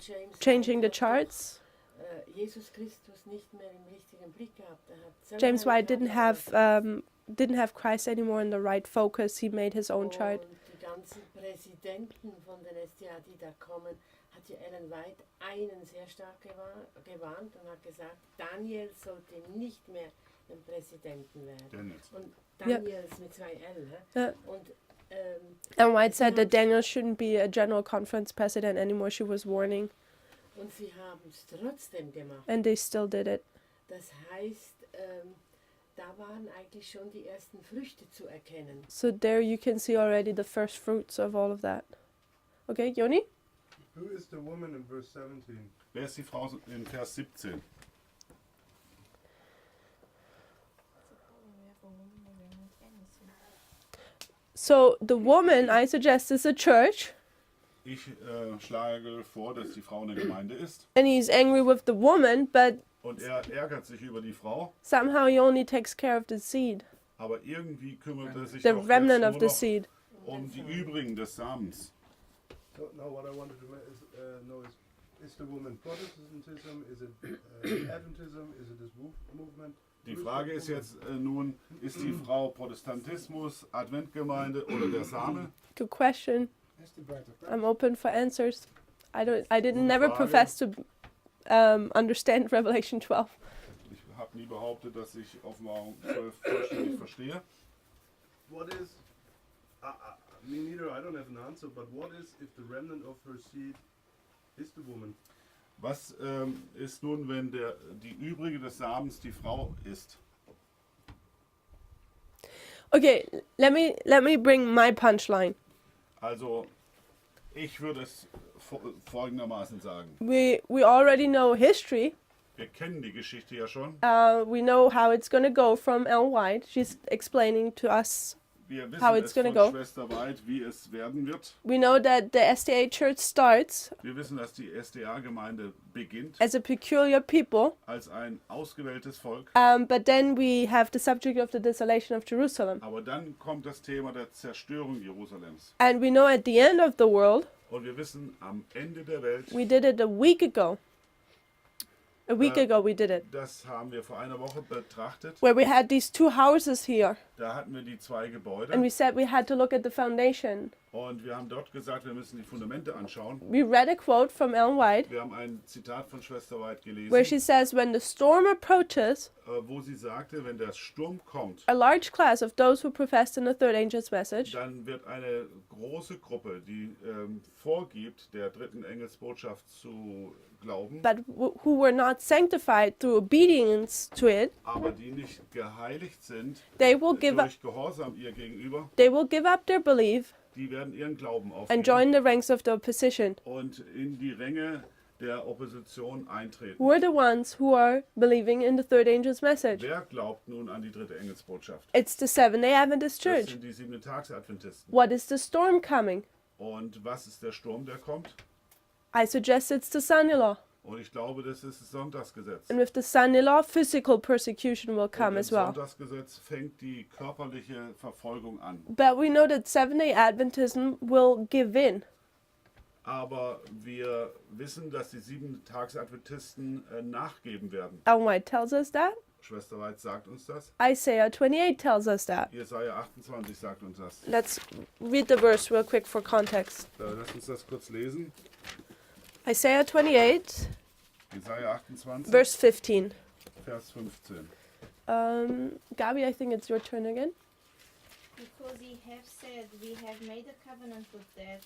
James changing the White charts. hat, Jesus Christus nicht mehr im richtigen Blick gehabt. Er hat James selber White Karten didn't have Christ anymore in the right focus. He made his own chart. Und die ganzen Präsidenten von den SDA, die da kommen, hat ja Ellen White einen sehr stark gewarnt und hat gesagt, Daniel sollte nicht mehr ein Präsidenten werden. Daniels. Und Daniel ist mit 2 L. Yeah. Und And White said that Daniel shouldn't be a general conference president anymore. She was warning, und sie haben es trotzdem gemacht. and they still did it. Das heißt, da waren eigentlich schon die ersten Früchte zu erkennen. So there you can see already the first fruits of all of that. Okay, Yoni? Who is the woman in verse 17? Wer ist die Frau in Vers 17? So the woman, I suggest, is a church, Ich schlage vor, dass die Frau eine Gemeinde ist and he's angry with the woman, but und er ärgert sich über die Frau, somehow he only takes care of the seed, aber irgendwie kümmert er sich the doch remnant jetzt of nur the noch seed. um die übrigen des Samens. So now what I wanted to know is the woman Protestantism? Is it Adventism? Is it this movement? Die Frage ist jetzt nun, ist die Frau Protestantismus, Adventgemeinde oder der Same? Good question. That's the bride of Christ. I'm open for answers. I didn't Gute never Frage. profess to understand Revelation 12. Ich habe nie behauptet, dass ich Offenbarung 12 vollständig verstehe. What is, me neither, I don't have an answer, but what is if the remnant of her seed is the woman? Was ist nun, wenn die übrige des Samens die Frau ist? Okay, let me bring my punchline. Also, ich würde es folgendermaßen sagen. We already know history. Wir kennen die Geschichte ja schon. We know how it's gonna go from Ellen White. She's explaining to us. Wir wissen How it's es gonna von go. Schwester White, wie es werden wird. We know that the SDA Church starts Wir wissen, dass die SDA-Gemeinde beginnt as a peculiar people, als ein ausgewähltes Volk. but then we have the subject of the desolation of Jerusalem. Aber dann kommt das Thema der Zerstörung Jerusalems. And we know at the end of the world, Und wir wissen, am Ende der Welt, we did it a week ago. A week ago we did it. das haben wir vor einer Woche betrachtet, Where we had these 2 houses here. da hatten wir die 2 Gebäude. And we said we had to look at the foundation. Und wir haben dort gesagt, wir müssen die Fundamente anschauen. We read a quote from Ellen White Wir haben ein Zitat von Schwester White where she gelesen, says, when the storm approaches, wo sie sagte, wenn der Sturm kommt, a large class of those who professed in the third angel's message dann wird eine große Gruppe, die vorgibt, der dritten Engelsbotschaft zu glauben, but who were not sanctified through obedience to it, aber die nicht geheiligt sind they will give up durch Gehorsam ihr gegenüber, their belief die werden ihren Glauben and aufgeben join the ranks of the opposition. und in die Ränge der Opposition eintreten. Who are the ones who are believing in the third angel's message? Wer glaubt nun an die dritte Engelsbotschaft? It's the Seventh-day Adventist Das Church. sind die 7-Tags-Adventisten. What is the storm coming? Und was ist der Sturm, der kommt? I suggest it's the son-in-law. Und ich glaube, das ist das Sonntagsgesetz. And with the son-in-law, physical persecution will Und come im as well. Sonntagsgesetz fängt die körperliche Verfolgung an. But we know that Seventh-day Adventism will give in. Aber wir wissen, dass die 7-Tags-Adventisten nachgeben werden. Ellen White tells us that. Schwester White sagt uns das. Isaiah 28 tells us that. Jesaja 28 sagt uns das. Let's read the verse real quick for context. Lass uns das kurz lesen. Isaiah 28, Jesaja 28, verse 15. Vers 15. Gabi, I think it's your turn again. Because ye have said, we have made a covenant with death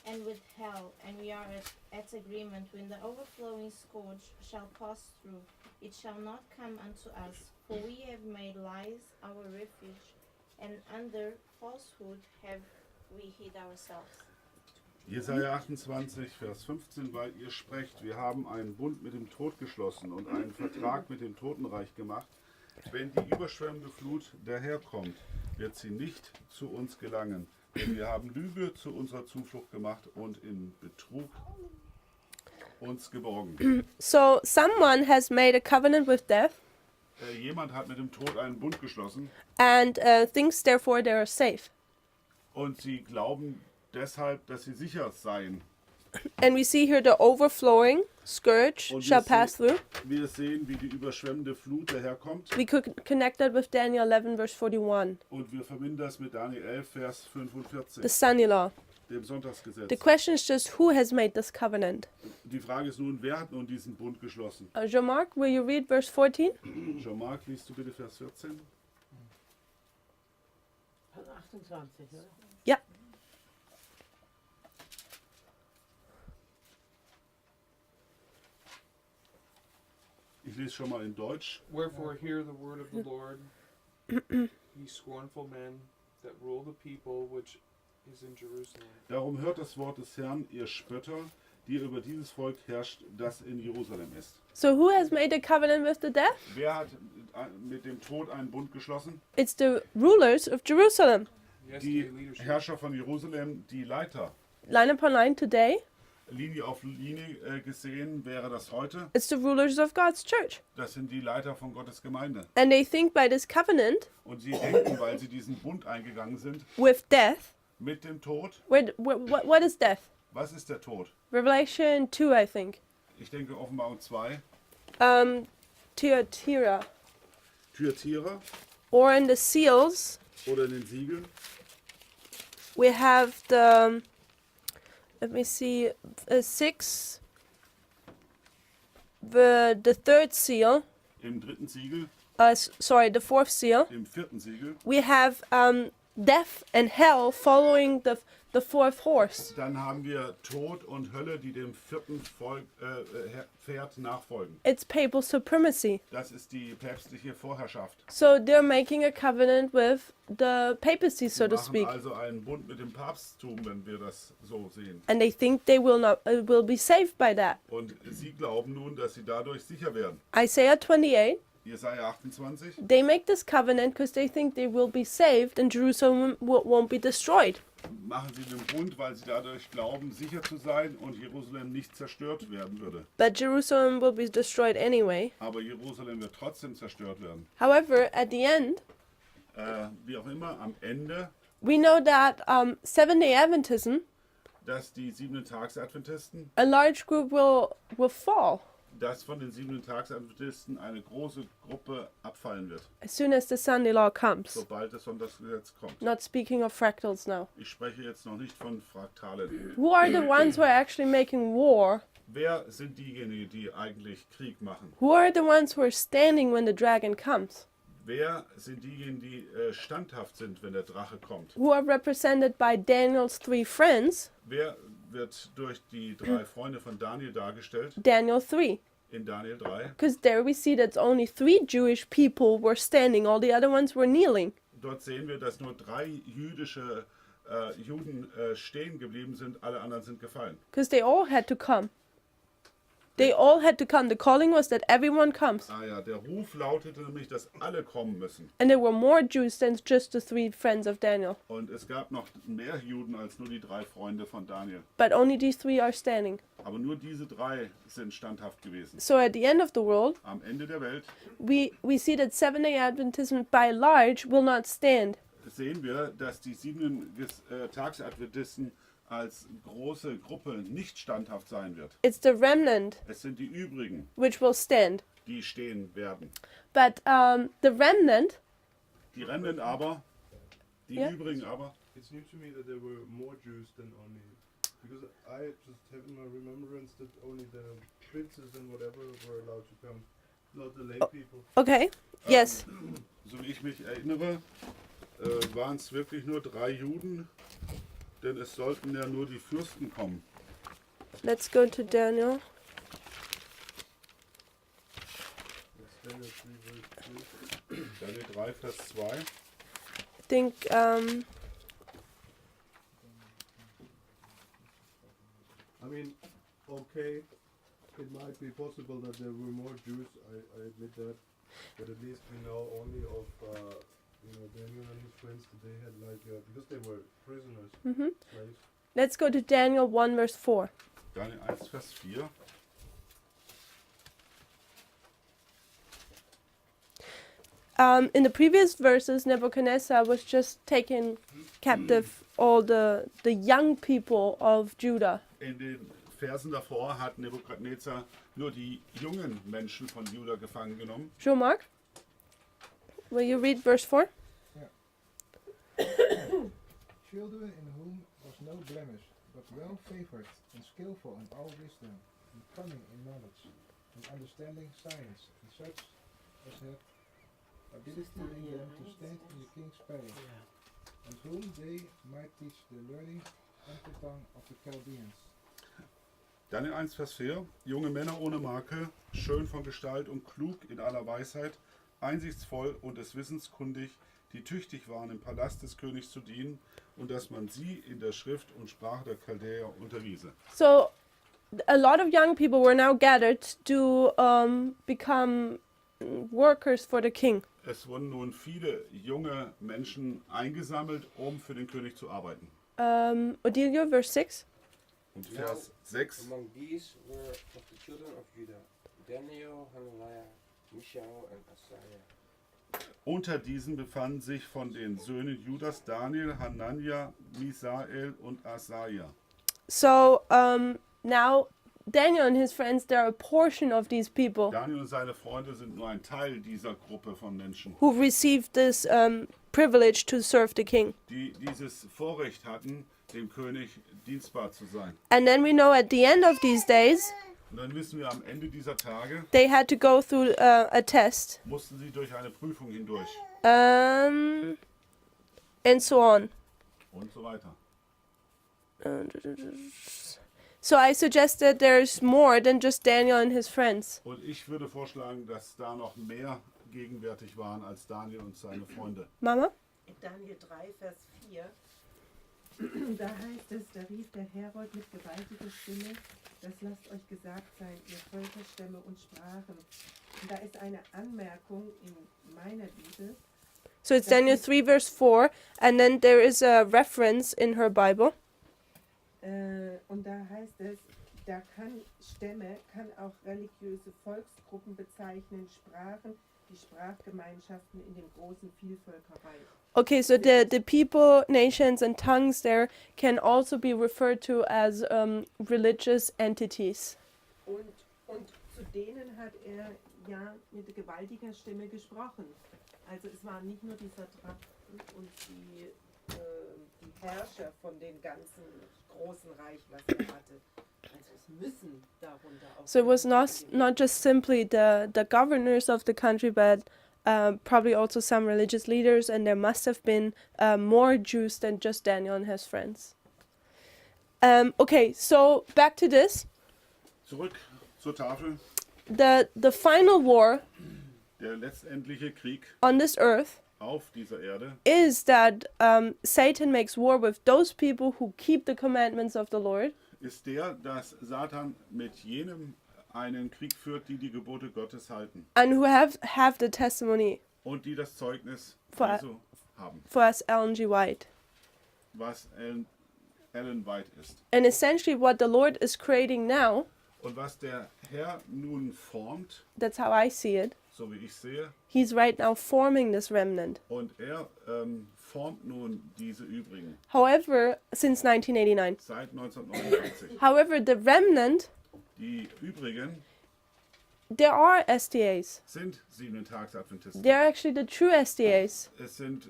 and with hell, and we are at agreement when the overflowing scourge shall pass through. It shall not come unto us, for we have made lies our refuge, and under falsehood have we hid ourselves. Jesaja 28, Vers 15, weil ihr sprecht, wir haben einen Bund mit dem Tod geschlossen und einen Vertrag mit dem Totenreich gemacht. Wenn die überschwemmende Flut daherkommt, wird sie nicht zu uns gelangen. Denn wir haben Lüge zu unserer Zuflucht gemacht und in Betrug uns geborgen. So someone has made a covenant with death Jemand hat mit dem Tod einen Bund geschlossen and thinks therefore they are safe. und sie glauben deshalb, dass sie sicher seien. And we see here the overflowing scourge Und shall pass through. wir sehen, wie die überschwemmende Flut daherkommt. We could connect that with Daniel 11 verse 41, Und wir verbinden das mit Daniel 11, Vers the 45, son-in-law. dem Sonntagsgesetz. The question is just who has made this covenant. Die Frage ist nun, wer hat nun diesen Bund geschlossen? Jean-Marc, will you read verse 14? Jean-Marc, liest du bitte Vers 14? Von 28, oder? Ja. Ich lese schon mal in Deutsch. Wherefore hear the word of the Lord, ye scornful men that rule the people which is in Jerusalem. Darum hört das Wort des Herrn, ihr Spötter, die ihr über dieses Volk herrscht, das in Jerusalem ist. So who has made a covenant with the death? Wer hat mit dem Tod einen Bund geschlossen? It's the rulers of Jerusalem. Yes, Die the leadership. Herrscher von Jerusalem, die Leiter. Line upon line today, Linie auf Linie gesehen wäre das heute. it's the rulers of God's church. Das sind die Leiter von Gottes Gemeinde. And they think by this covenant Und sie denken, weil sie diesen Bund eingegangen sind, with death, mit dem Tod. what is death? Was ist der Tod? Revelation 2, I think. Ich denke Offenbarung 2. Thyatira. Thyatira Or in the seals, oder in den Siegeln. we have the, let me see, 6, the third seal, Im dritten Siegel, sorry, the fourth seal. im vierten Siegel. We have death and hell following the fourth horse. Dann haben wir Tod und Hölle, die dem vierten Pferd nachfolgen. It's papal supremacy. Das ist die päpstliche Vorherrschaft. So they're making a covenant with the papacy, so Sie to machen speak. also einen Bund mit dem Papsttum, wenn wir das so sehen. And they think they will be saved by that. Und sie glauben nun, dass sie dadurch sicher werden. Isaiah 28, Jesaja 28. they make this covenant because they think they will be saved and Jerusalem won't be destroyed. Machen sie den Bund, weil sie dadurch glauben, sicher zu sein und Jerusalem nicht zerstört werden würde. But Jerusalem will be destroyed anyway. Aber Jerusalem wird trotzdem zerstört werden. However, at the end, Wie auch immer, am Ende, we know that Seventh-day Adventism, dass die 7-Tags-Adventisten, a large group will fall. dass von den 7 Tagsadventisten eine große Gruppe abfallen wird, as soon as the Sunday law comes. sobald das Sonntagsgesetz kommt. Not speaking of fractals now. Ich spreche jetzt noch nicht von Fraktalen. Who are the ones who are actually making war? Wer sind diejenigen, die eigentlich Krieg machen? Who are the ones who are standing when the dragon comes? Wer sind diejenigen, die standhaft sind, wenn der Drache kommt? Who are represented by Daniel's 3 friends? Wer wird durch die 3 Freunde von Daniel dargestellt Daniel 3. in Daniel 3? Because there we see that only 3 Jewish people were standing, all the other ones were kneeling. Dort sehen wir, dass nur 3 jüdische Juden stehen geblieben sind, alle anderen sind gefallen. Because they all had to come. They all had to come. The calling was that everyone comes. Ah ja, der Ruf lautete nämlich, dass alle kommen müssen. And there were more Jews than just the 3 friends of Daniel. Und es gab noch mehr Juden als nur die 3 Freunde von Daniel. But only these 3 are standing. Aber nur diese 3 sind standhaft gewesen. So at the end of the world, Am Ende der Welt we see that Seventh-day Adventism by large will not stand. sehen wir, dass die 7 Tagsadventisten als große Gruppe nicht standhaft sein wird. It's the remnant Es sind die übrigen, which will stand. die stehen werden. But the remnant, Die Renden aber, die Ja. übrigen aber, It's new to me that there were more Jews than only, because I just have in my remembrance that only the princes and whatever were allowed to come, not the lay people. okay, yes. so wie ich mich erinnere, waren es wirklich nur 3 Juden, denn es sollten ja nur die Fürsten kommen. Let's go to Daniel. It's Daniel 3 verse 2. Daniel 3, Vers 2. I think I mean, okay, it might be possible that there were more Jews, I admit that, but at least we know only of Daniel and his friends that they had because they were prisoners, slaves. let's go to Daniel 1 verse 4. Daniel 1, Vers 4. In the previous verses, Nebuchadnezzar was just taking captive all the young people of Judah. In den Versen davor hat Nebukadnezar nur die jungen Menschen von Juda gefangen genommen. Jean-Marc, will you read verse 4? Children in whom was no blemish, but well favored and skillful in all wisdom, and cunning in knowledge, and understanding science, and such as had ability in them to stand in the king's palace, and whom they might teach the learning and the tongue of the Chaldeans. Daniel 1, Vers 4. Junge Männer ohne Makel, schön von Gestalt und klug in aller Weisheit, einsichtsvoll und des Wissens kundig, die tüchtig waren, im Palast des Königs zu dienen und dass man sie in der Schrift und Sprache der Chaldäer unterwiese. So, a lot of young people were now gathered to become workers for the king. Es wurden nun viele junge Menschen eingesammelt, um für den König zu arbeiten. Odilio, verse 6. Und Vers 6. Among these were of the children of Judah, Daniel, Hananiah, Mishael, and Asaiah. Unter diesen befanden sich von den Söhnen Judas Daniel, Hanania, Misael und Asaja. So, now Daniel and his friends, they're a portion of these people Daniel und seine Freunde sind nur ein Teil dieser Gruppe von Menschen, who received this privilege to serve the king. die dieses Vorrecht hatten, dem König dienstbar zu sein. And then we know at the end of these days, Und dann wissen wir, am Ende dieser Tage they had to go through a test, mussten sie durch eine Prüfung hindurch and so on. und so weiter. So I suggest that there's more than just Daniel and his friends. Und ich würde vorschlagen, dass da noch mehr gegenwärtig waren als Daniel und seine Freunde. Mama? Daniel 3, Vers 4. Da heißt es, da rief der Herold mit gewaltiger Stimme, das lasst euch gesagt sein, ihr Völker, Stämme und Sprachen. Und da ist eine Anmerkung in meiner Bibel. So it's Daniel 3 verse 4, and then there is a reference in her Bible. Und da heißt es, da kann Stämme, kann auch religiöse Volksgruppen bezeichnen, Sprachen, die Sprachgemeinschaften in dem großen Vielvölkerreich. Okay, so the people, nations, and tongues there can also be referred to as religious entities. Und zu denen hat er ja mit gewaltiger Stimme gesprochen. Also es waren nicht nur dieser Drachen und die Herrscher von dem ganzen großen Reich, was er hatte. Also es müssen darunter auch. So it was not Menschen gewesen not just simply the governors of the country, but probably also some religious leaders, and there must have been more Jews than just Daniel and his friends. Okay, so back to this. Zurück zur Tafel. The final war Der letztendliche Krieg on this earth auf dieser Erde is that Satan makes war with those people who keep the commandments of the Lord, ist der, dass Satan mit jenem einen Krieg führt, die die Gebote Gottes halten and who have the testimony, und die das Zeugnis For- Jesu haben, for us Ellen G. White. was Ellen White ist. And essentially what the Lord is creating now, Und was der Herr nun formt, that's how I see it, so wie ich sehe, he's right now forming this remnant. und er formt nun diese übrigen However, since 1989. seit 1989. However, the remnant, Die übrigen there are SDAs. sind Siebentagsadventisten. They're actually the true SDAs Es sind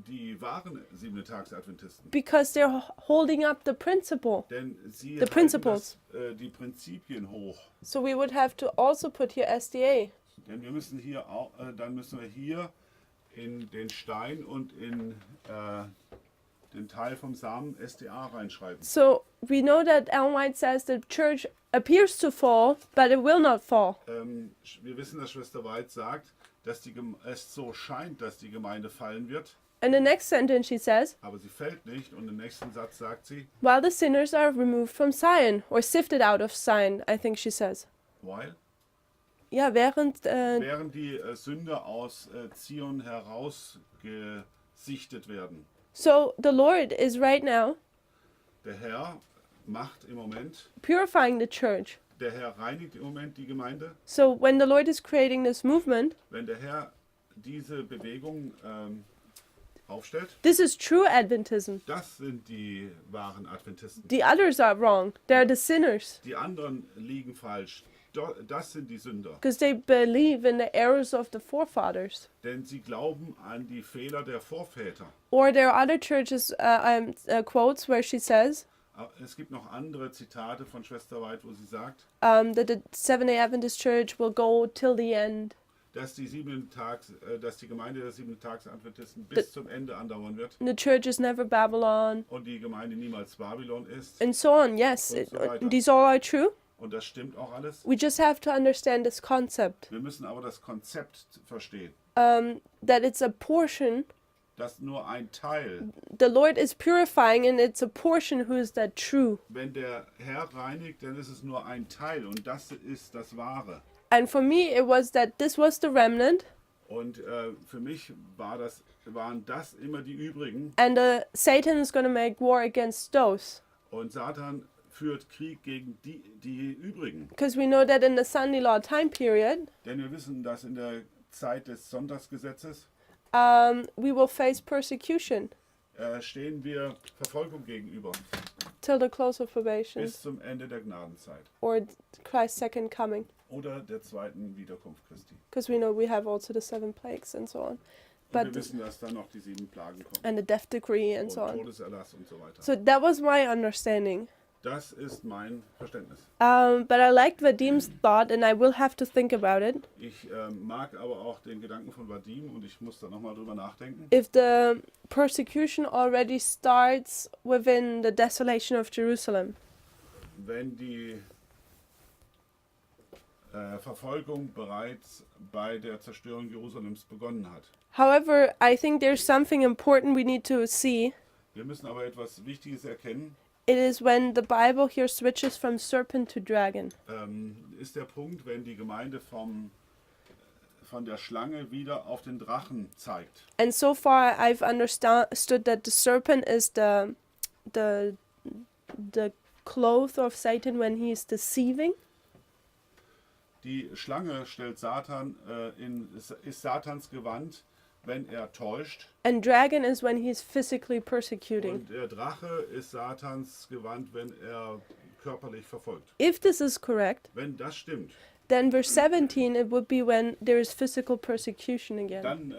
die wahren Siebentagsadventisten. because they're holding up the principle. Denn sie The halten principles. die Prinzipien hoch. So we would have to also put here SDA. Denn wir müssen hier auch, dann müssen wir hier in den Stein und in den Teil vom Samen SDA reinschreiben. So we know that Ellen White says the church appears to fall, but it will not fall. Wir wissen, dass Schwester White sagt, dass es so scheint, dass die Gemeinde fallen wird, And the next sentence she says, aber sie fällt nicht. Und im nächsten Satz sagt sie, while the sinners are removed from Zion, or sifted out of Zion, I think she says. weil Ja, während während die Sünder aus Zion herausgesichtet werden. so the Lord is right now Der Herr macht im Moment, purifying the church. der Herr reinigt im Moment die Gemeinde. So when the Lord is creating this movement, Wenn der Herr diese Bewegung aufstellt, this is true Adventism. das sind die wahren Adventisten. The others are wrong. They're the sinners Die anderen liegen falsch. Das sind die Sünder. because they believe in the errors of the forefathers. Denn sie glauben an die Fehler der Vorväter. Or there are other churches quotes where she says Es gibt noch andere Zitate von Schwester White, wo sie sagt, that the Seventh-day Adventist Church will go till the end. dass die Gemeinde der Siebentagsadventisten bis zum Ende andauern wird The church is never Babylon, und die Gemeinde niemals Babylon ist. and so on. Yes, Und so weiter. these all are true. Und das stimmt auch alles. We just have to understand this concept Wir müssen aber das Konzept verstehen, that it's a portion. dass nur ein Teil, The Lord is purifying, and it's a portion who is that true. wenn der Herr reinigt, dann ist es nur ein Teil und das ist das Wahre. And for me, it was that this was the remnant, Und für mich waren das immer die übrigen and Satan is going to make war against those. und Satan führt Krieg gegen die übrigen. Because we know that in the Sunday law time period, Denn wir wissen, dass in der Zeit des Sonntagsgesetzes we will face persecution stehen wir Verfolgung gegenüber till the close of probation bis zum Ende der Gnadenzeit or Christ's second coming. oder der zweiten Wiederkunft Christi. Because we know we have also the 7 plagues and so on. Und But wir wissen, dass dann noch die 7 Plagen kommen and the death decree and und so on. Todeserlass und so weiter. So that was my understanding. Das ist mein Verständnis. But I liked Vadim's thought, and I will have to think about it. Ich mag aber auch den Gedanken von Vadim und ich muss da nochmal drüber nachdenken. If the persecution already starts within the desolation of Jerusalem, Wenn die Verfolgung bereits bei der Zerstörung Jerusalems begonnen hat. however, I think there's something important we need to see. Wir müssen aber etwas Wichtiges erkennen. It is when the Bible here switches from serpent to dragon. Ist der Punkt, wenn die Gemeinde von der Schlange wieder auf den Drachen zeigt. And so far, I've understood that the serpent is the cloth of Satan when he is deceiving. Die Schlange stellt ist Satans Gewand, wenn er täuscht. And dragon is when he's physically persecuting. Und der Drache ist Satans Gewand, wenn er körperlich verfolgt. If this is correct, Wenn das stimmt, Then verse 17, it would be when there is physical persecution again. Dann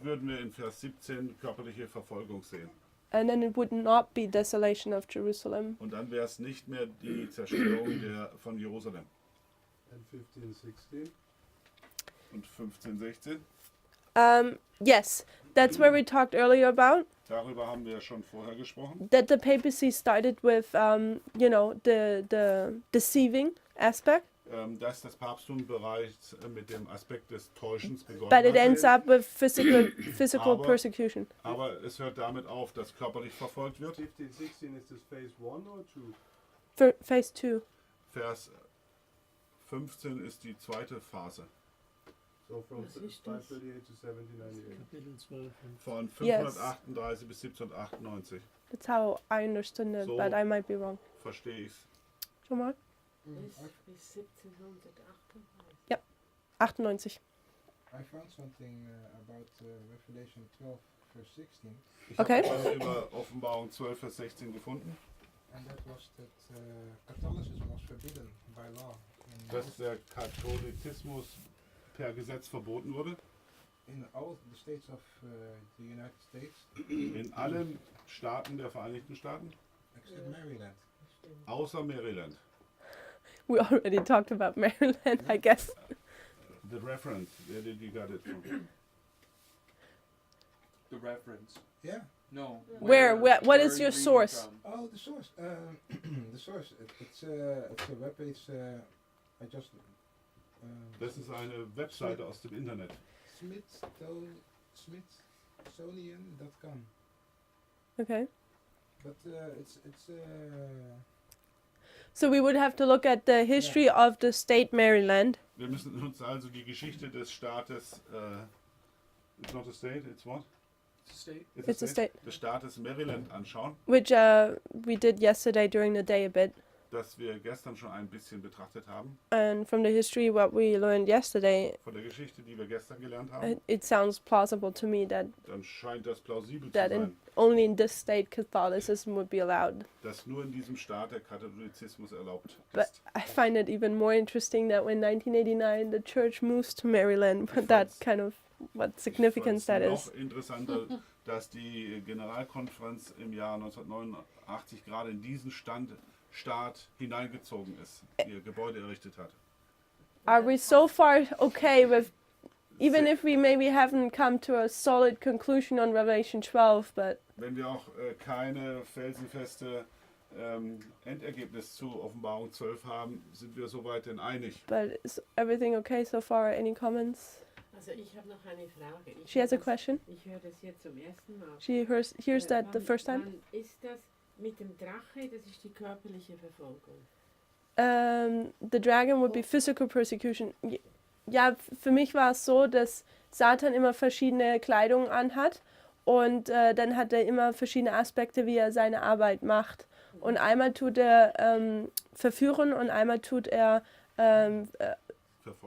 würden wir in Vers 17 körperliche Verfolgung sehen. And then it would not be desolation of Jerusalem. Und dann wäre es nicht mehr die Zerstörung von Jerusalem. And 15, 16. Und 15, 16. Yes, that's where we talked earlier about. Darüber haben wir schon vorher gesprochen. That the papacy started with, the deceiving aspect. Dass das Papsttum bereits mit dem Aspekt des Täuschens begonnen But it hat. ends up with physical Aber- persecution. Aber es hört damit auf, dass körperlich verfolgt wird. 15, 16 is this phase 1 or 2? Phase 2. Vers 15 ist die zweite Phase. So from Was ist das? 538 to 1798. Kapitel 12. Von Yes. 538 bis 1798. That's how I understood it, So- but I might be wrong. Verstehe ich's. Schon mal? Bis 1738. 98. I found something about Revelation 12, verse 16, Ich Okay. habe was über Offenbarung 12, Vers 16 gefunden. and that was that Catholicism was forbidden by law Dass der Katholizismus per Gesetz verboten wurde. in all the states of the United States, In allen Staaten der Vereinigten Staaten. except Maryland. Stimmt. Außer Maryland. We already talked about Maryland, I guess. The reference, where did you get it from? The reference. Yeah. No. Where- what where is are your you reading source? from? Oh, the source. The source. It's a webpage. I just. Das ist eine Webseite aus dem Internet. Smithsonian.com. Okay. But it's So we would have to look at the history of the state Maryland. Wir müssen uns also die Geschichte des Staates, it's not a state, it's what? State. It's a state. Des Staates Maryland anschauen, Which we did yesterday during the day a bit. das wir gestern schon ein bisschen betrachtet haben. And from the history, what we learned yesterday, Von der Geschichte, die wir gestern gelernt haben, it sounds plausible to me that, dann scheint das plausibel zu that sein, only in this state Catholicism would be allowed. dass nur in diesem Staat der Katholizismus erlaubt But ist. I find it even more interesting that when 1989 the church moves to Maryland, Ich that fand's- kind of what significance that is. Noch interessanter, dass die Generalkonferenz im Jahr 1989 gerade in diesen Staat hineingezogen ist, ihr Gebäude errichtet hat. Are we so far okay with, even if we maybe haven't come to a solid conclusion on Revelation 12, but Wenn wir auch keine felsenfeste Endergebnis zu Offenbarung 12 haben, sind wir soweit denn einig. is everything okay so far? Any comments? Also ich habe noch eine Frage. She has a question. Ich höre das jetzt zum ersten Mal. She hears that the Wann- first time. Wann ist das mit dem Drache? Das ist die körperliche Verfolgung. The dragon would be physical persecution. Ja, für mich war es so, dass Satan immer verschiedene Kleidung anhat und dann hat er immer verschiedene Aspekte, wie er seine Arbeit macht. Und einmal tut er verführen und einmal tut er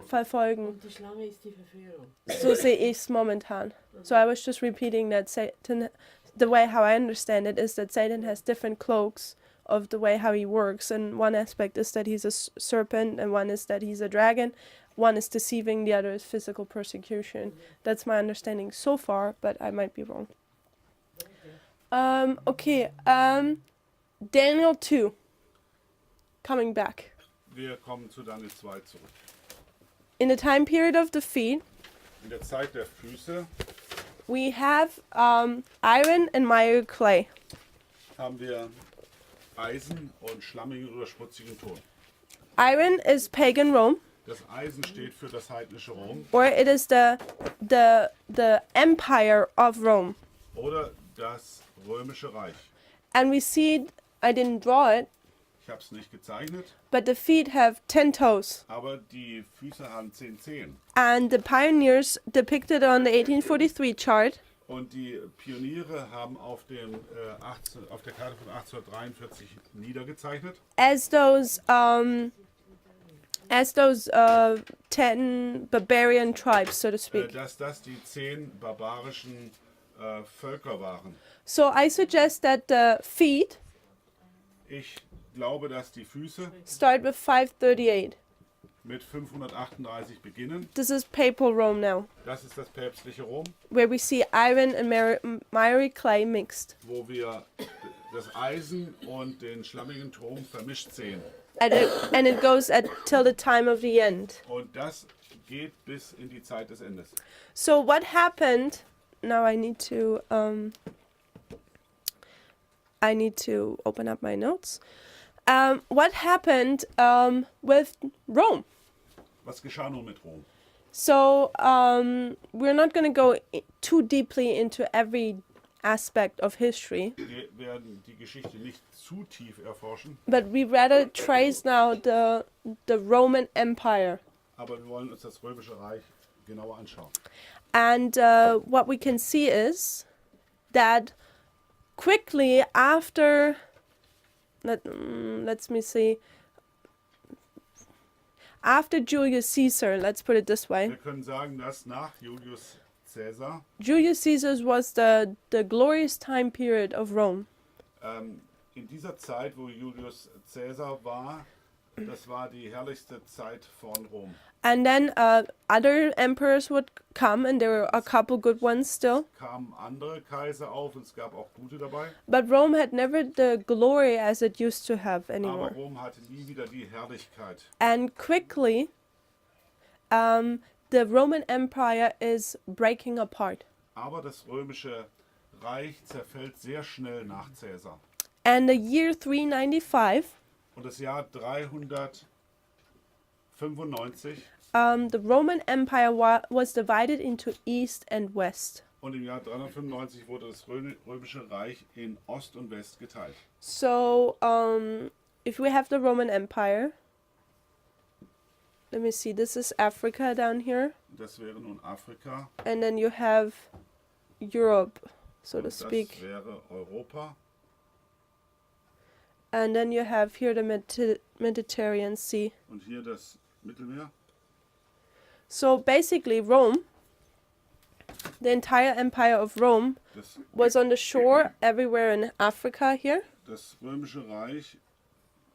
verfolgen. Und die Schlange ist die Verführung. So sehe ich es momentan. So I was just repeating that Satan, the way how I understand it is that Satan has different cloaks of the way how he works, and one aspect is that he's a serpent, and one is that he's a dragon. One is deceiving, the other is physical persecution. That's my understanding so far, but I might be wrong. Okay, Daniel 2. Coming back. Wir kommen zu Daniel 2 zurück. In the time period of the feet, In der Zeit der Füße we have iron and miry clay. haben wir Eisen und schlammigen oder schmutzigen Ton. Iron is pagan Rome, Das Eisen steht für das heidnische Rom or it is the empire of Rome. oder das römische Reich. And we see, I didn't draw it, Ich habe es nicht gezeichnet, but the feet have 10 toes. aber die Füße haben 10 Zehen. And the pioneers depicted on the 1843 chart Und die Pioniere haben auf der Karte von 1843 niedergezeichnet, as those 10 barbarian tribes, so to speak. dass das die 10 barbarischen Völker waren. So I suggest that the feet Ich glaube, dass die Füße start with 538. mit 538 beginnen. This is papal Rome now, Das ist das päpstliche Rom, where we see iron and miry clay mixed. wo wir das Eisen und den schlammigen Ton vermischt sehen. And it goes till the time of the end. Und das geht bis in die Zeit des Endes. So what happened? Now I need to open up my notes. What happened with Rome? Was geschah nun mit Rom? So we're not going to go too deeply into every aspect of history, Wir werden die Geschichte nicht zu tief erforschen, but we rather trace now the Roman Empire. aber wir wollen uns das Römische Reich genauer anschauen. And what we can see is that quickly after, let me see, after Julius Caesar, let's put it this way, Wir können sagen, dass nach Julius Caesar Julius Caesar was the glorious time period of Rome. in dieser Zeit, wo Julius Caesar war, das war die herrlichste Zeit von Rom. And then other emperors would come, and there were a couple good ones still. Kamen andere Kaiser auf und es gab auch gute dabei, But Rome had never the glory as it used to have anymore. aber Rom hatte nie wieder die Herrlichkeit. And quickly, the Roman Empire is breaking apart. Aber das römische Reich zerfällt sehr schnell nach Caesar. And the year 395, Und das Jahr 395 the Roman Empire was divided into East and West. und im Jahr 395 wurde das römische Reich in Ost und West geteilt. So, if we have the Roman Empire, let me see, this is Africa down here. Das wäre nun Afrika, And then you have Europe, so und to das speak. wäre Europa. And then you have here the Mediterranean Sea. Und hier das Mittelmeer. So basically, Rome, the entire empire of Rome, Das, was on the shore everywhere in Africa here. das römische Reich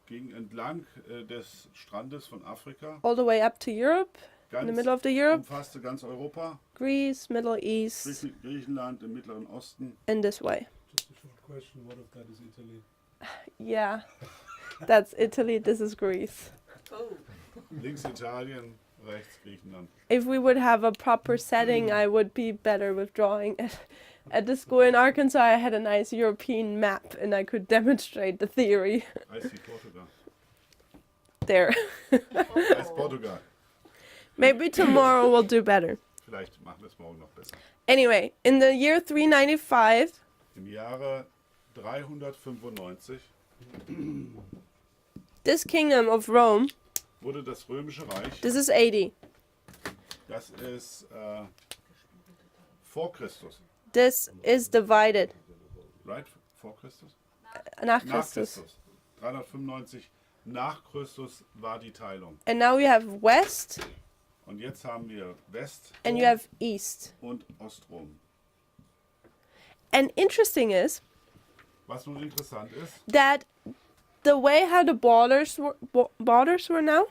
ging entlang des Strandes von Afrika, All the way up to Europe, in the ganz, middle of the Europe, umfasste ganz Europa, Greece, Middle East, Griechenland im Mittleren Osten. in this way. Just a short question, what if that is Italy? Yeah, that's Italy, this is Greece. Oh, Links Italien, rechts Griechenland. If we would have a proper setting, I would be better with drawing. At the school in Arkansas, I had a nice European map and I could demonstrate the theory Heißt wie Portugal. there. Heißt Portugal. Maybe tomorrow we'll do better. Vielleicht machen wir es morgen noch besser. Anyway, in the year 395, Im Jahre 395 this kingdom of Rome, wurde das römische Reich, this is 80, das ist vor Christus, this is divided. right? Vor Christus? Nach Nach Christus. Christus. 395 nach Christus war die Teilung. And now we have West Und jetzt haben wir West and you have East. und Ostrom. And interesting is Was nun interessant ist, that the way how the borders were now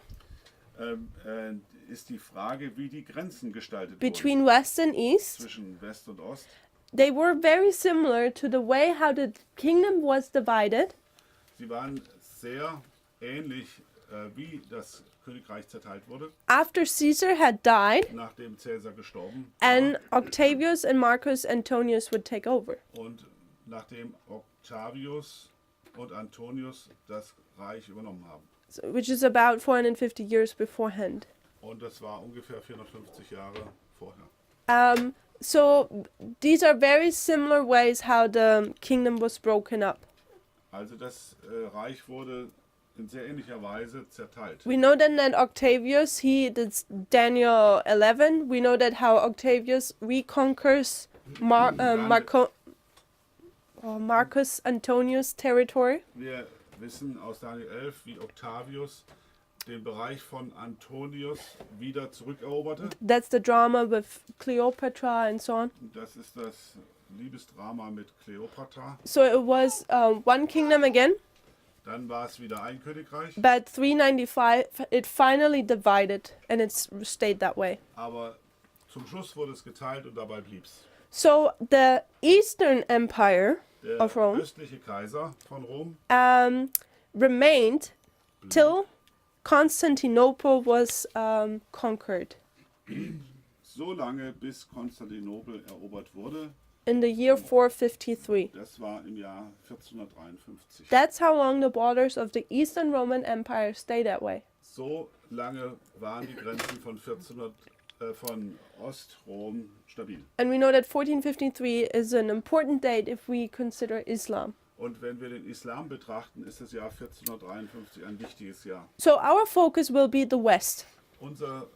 ist die Frage, wie die Grenzen gestaltet wurden between West and East, zwischen West und Ost. they were very similar to the way how the kingdom was divided Sie waren sehr ähnlich, wie das Königreich zerteilt wurde, after Caesar had died nachdem Caesar gestorben and war Octavius and Marcus Antonius would take over. und nachdem Octavius und Antonius das Reich übernommen haben. So, which is about 450 years beforehand. Und das war ungefähr 450 Jahre vorher. So these are very similar ways how the kingdom was broken up. Also das Reich wurde in sehr ähnlicher Weise zerteilt. We know then that Octavius, that's Daniel 11, we know that how Octavius reconquers Marcus Antonius' territory. Wir wissen aus Daniel 11, wie Octavius den Bereich von Antonius wieder zurückeroberte. That's the drama with Cleopatra and so on. Das ist das Liebesdrama mit Kleopatra. So it was one kingdom again, Dann war es wieder ein Königreich, but 395 it finally divided and it stayed that way. aber zum Schluss wurde es geteilt und dabei blieb's. So the Eastern Empire Der of Rome östliche Kaiser von Rom remained blieb till Constantinople was conquered so lange, bis Konstantinopel erobert wurde. in the year 453. Das war im Jahr 1453. That's how long the borders of the Eastern Roman Empire stayed that way. So lange waren die Grenzen von Ostrom stabil. And we know that 1453 is an important date if we consider Islam. Und wenn wir den Islam betrachten, ist das Jahr 1453 ein wichtiges Jahr. So our focus will be the West, Unser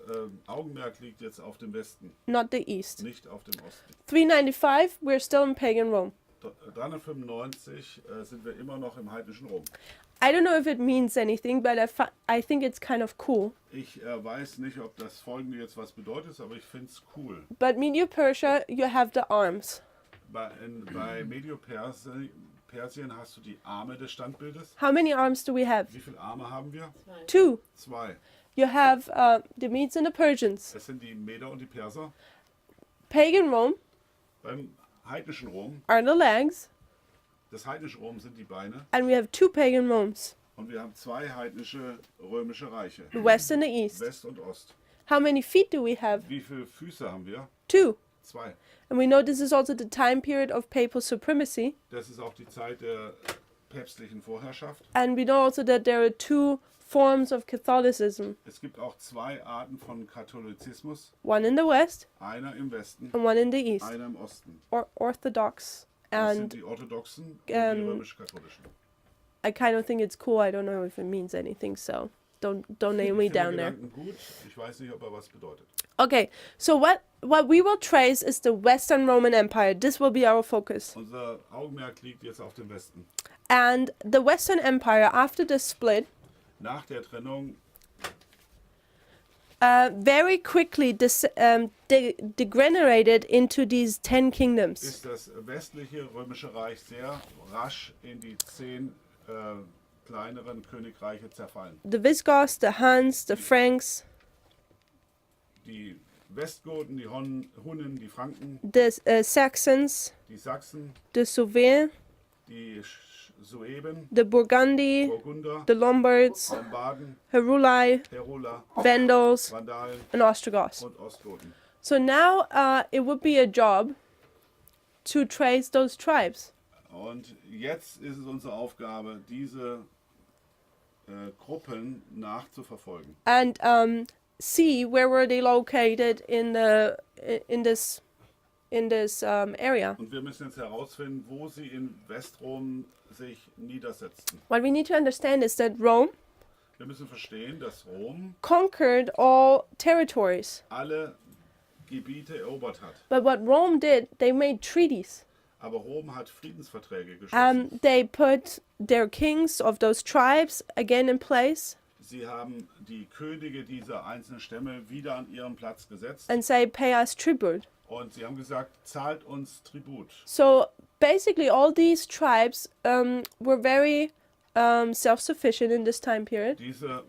Augenmerk liegt jetzt auf dem Westen, not the East. nicht auf dem Osten. 395, we're still in pagan Rome. 395 sind wir immer noch im heidnischen Rom. I don't know if it means anything, but I think it's kind of cool. Ich weiß nicht, ob das Folgende jetzt was bedeutet, aber ich finde es cool. But Medio-Persia, you have the arms. Bei Medio-Persien hast du die Arme des Standbildes. How many arms do we have? Wie viele Arme haben wir? 2. 2. You have the Medes and the Persians. Das sind die Meder und die Perser. Pagan Rome Beim heidnischen Rom, are the legs, das heidnische Rom sind die Beine. and we have 2 pagan Romes, Und wir haben 2 heidnische römische Reiche. the West and the East. West und Ost. How many feet do we have? Wie viele Füße haben wir? 2. 2. And we know this is also the time period of papal supremacy. Das ist auch die Zeit der päpstlichen Vorherrschaft. And we know also that there are 2 forms of Catholicism, Es gibt auch 2 Arten von Katholizismus. one in the West Einer im Westen, and one in the East, einer im Osten. or Orthodox. Das sind And die orthodoxen und die römisch-katholischen. I kind of think it's cool. I don't know if it means anything, so don't nail me Ich finde down there. den Gedanken gut. Ich weiß nicht, ob er was bedeutet. Okay, so what we will trace is the Western Roman Empire. This will be our focus. Unser Augenmerk liegt jetzt auf dem Westen. And the Western Empire, after the split, Nach der Trennung very quickly degenerated into these 10 kingdoms. ist das westliche römische Reich sehr rasch in die 10 kleineren Königreiche zerfallen. The Visigoths, the Huns, the Franks, Die Westgoten, die Hunnen, die Franken, the Saxons, die Sachsen, the Suevi, die Sueben, the Burgundy, Burgunder, the Lombards, Lombarden, Heruli, Herula, Vandals, Vandalen and Ostrogoths. und Ostgoten. So now it would be a job to trace those tribes. Und jetzt ist es unsere Aufgabe, diese Gruppen nachzuverfolgen. And see where were they located in this area. Und wir müssen jetzt herausfinden, wo sie in Westrom sich niedersetzten. What we need to understand is that Rome Wir müssen verstehen, dass Rom conquered all territories. alle Gebiete erobert hat. But what Rome did, they made treaties. Aber Rom hat Friedensverträge geschlossen. They put their kings of those tribes again in place Sie haben die Könige dieser einzelnen Stämme wieder an ihren Platz gesetzt. and say, pay us tribute. Und sie haben gesagt, zahlt uns Tribut. So basically, all these tribes were very self-sufficient in this time period, Diese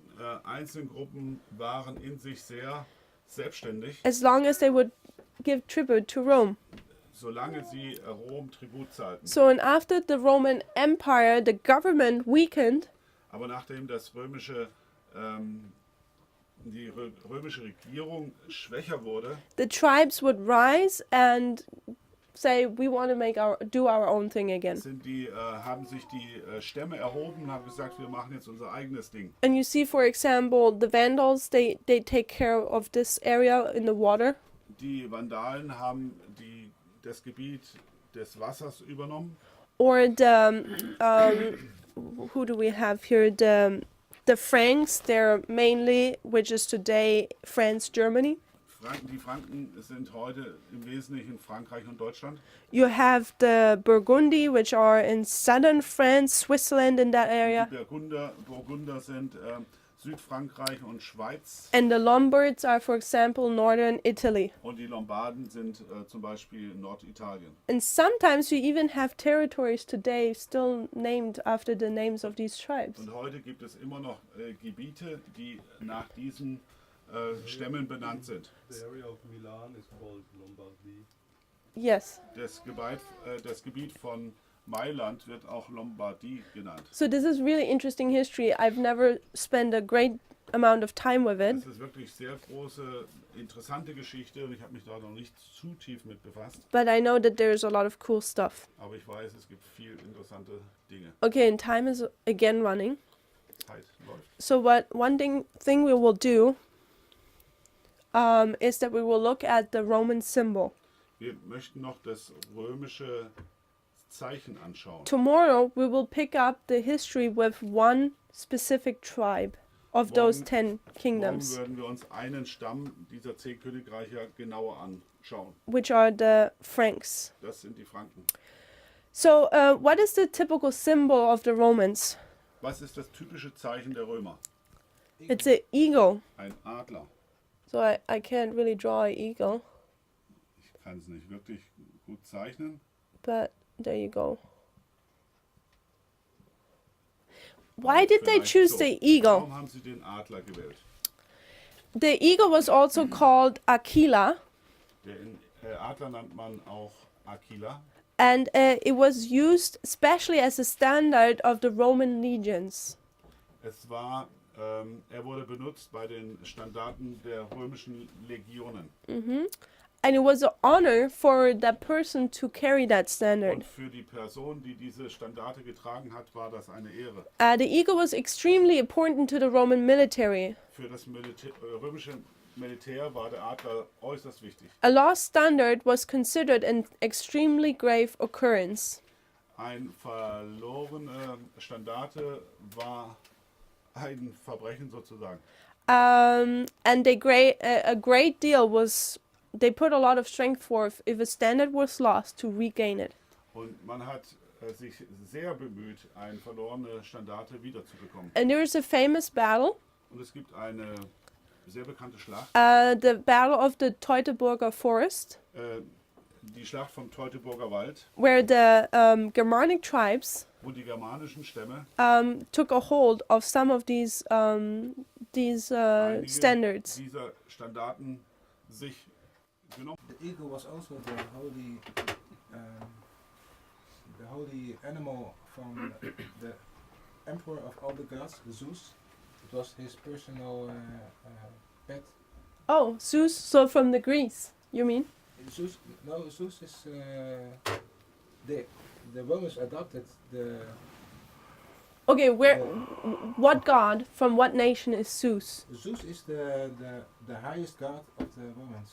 einzelnen Gruppen waren in sich sehr selbstständig, as long as they would give tribute to Rome. solange sie Rom Tribut zahlten. So, and after the Roman Empire, the government weakened, Aber nachdem die römische Regierung schwächer wurde, the tribes would rise and say, we want to do our own thing again. haben sich die Stämme erhoben und haben gesagt, wir machen jetzt unser eigenes Ding. And you see, for example, the Vandals, they take care of this area in the water. Die Vandalen haben das Gebiet des Wassers übernommen. Or the, who do we have here? The Franks, they're mainly, which is today France, Germany. Die Franken sind heute im Wesentlichen Frankreich und Deutschland. You have the Burgundy, which are in southern France, Switzerland, in that area. Die Burgunder sind Südfrankreich und Schweiz. And the Lombards are, for example, northern Italy. Und die Lombarden sind zum Beispiel Norditalien. And sometimes we even have territories today still named after the names of these tribes. Und heute gibt es immer noch Gebiete, die nach diesen Stämmen benannt sind. The area of Milan is called Lombardy. Yes. Das Gebiet von Mailand wird auch Lombardie genannt. So this is really interesting history. I've never spent a great amount of time with it. Das ist wirklich sehr große, interessante Geschichte und ich habe mich da noch nicht zu tief mit befasst. But I know that there's a lot of cool stuff. Aber ich weiß, es gibt viel interessante Dinge. Okay, and time is again running. Zeit läuft. So one thing we will do is that we will look at the Roman symbol. Wir möchten noch das römische Zeichen anschauen. Tomorrow we will pick up the history with one specific tribe of those 10 kingdoms, Morgen werden wir uns einen Stamm dieser 10 Königreiche genauer anschauen. which are the Franks. Das sind die Franken. So what is the typical symbol of the Romans? Was ist das typische Zeichen der Römer? It's an eagle. Ein Adler. So I can't really draw an eagle, Ich kann es nicht wirklich gut zeichnen. but there you go. Why did they Vielleicht choose so. the eagle? Warum haben sie den Adler gewählt? The eagle was also called Aquila, Den Adler nennt man auch Aquila. and it was used especially as a standard of the Roman legions. Er wurde benutzt bei den Standarten der römischen Legionen. And it was an honor for that person to carry that standard. Und für die Person, die diese Standarte getragen hat, war das eine Ehre. The eagle was extremely important to the Roman military. Für das römische Militär war der Adler äußerst wichtig. A lost standard was considered an extremely grave occurrence. Ein verlorene Standarte war ein Verbrechen sozusagen. And a great deal was, they put a lot of strength forth if a standard was lost to regain it. Und man hat sich sehr bemüht, eine verlorene Standarte wiederzubekommen. And there is a famous battle, Und es gibt eine sehr bekannte Schlacht, the Battle of the Teutoburger Forest, die Schlacht vom Teutoburger Wald, where the Germanic tribes wo die germanischen Stämme took a hold of some of these einige standards. dieser Standarten sich genommen. The eagle was also the holy animal from the emperor of all the gods, Zeus. It was his personal pet. Oh, Zeus, so from the Greece, you mean? Zeus is the Romans adopted the. Okay, what god from what nation is Zeus? Zeus is the highest god of the Romans.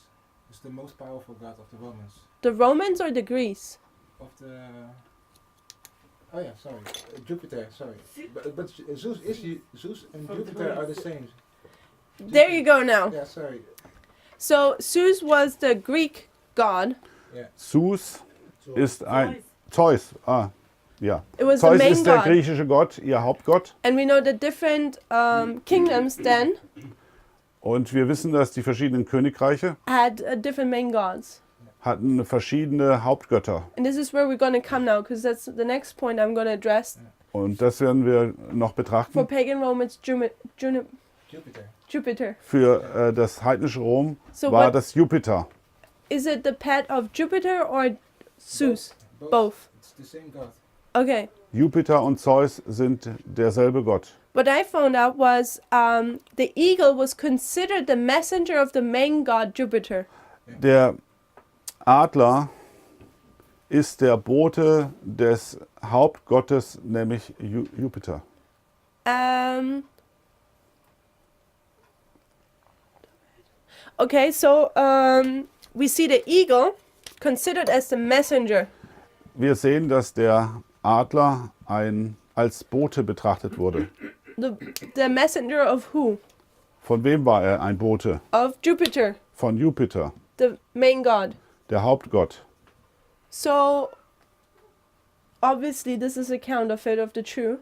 It's the most powerful god of the Romans. The Romans or the Greece? Of the. Oh yeah, sorry, Jupiter. Sorry, but Zeus and Jupiter are the same. There you go now. Yeah, sorry. So Zeus was the Greek god. Zeus ist ein Zeus. Ja. It was the Zeus main ist der god. griechische Gott, ihr Hauptgott. And we know the different kingdoms then Und wir wissen, dass die verschiedenen Königreiche had different main gods. hatten verschiedene Hauptgötter. And this is where we're going to come now, because that's the next point I'm going to address. Und das werden wir noch For betrachten. pagan Romans, Jupiter. Jupiter. Für das heidnische Rom So war what das Jupiter. is it, the pet of Jupiter or Zeus? Both. It's the same god. Okay. Jupiter und Zeus sind derselbe Gott. What I found out was the eagle was considered the messenger of the main god Jupiter. Der Adler ist der Bote des Hauptgottes, nämlich Jupiter. Okay, so we see the eagle considered as the messenger. Wir sehen, dass der Adler als Bote betrachtet wurde. The messenger of who? Von wem war er ein Bote? Of Jupiter, Von Jupiter, the main god. der Hauptgott. So obviously this is a counterfeit of the true.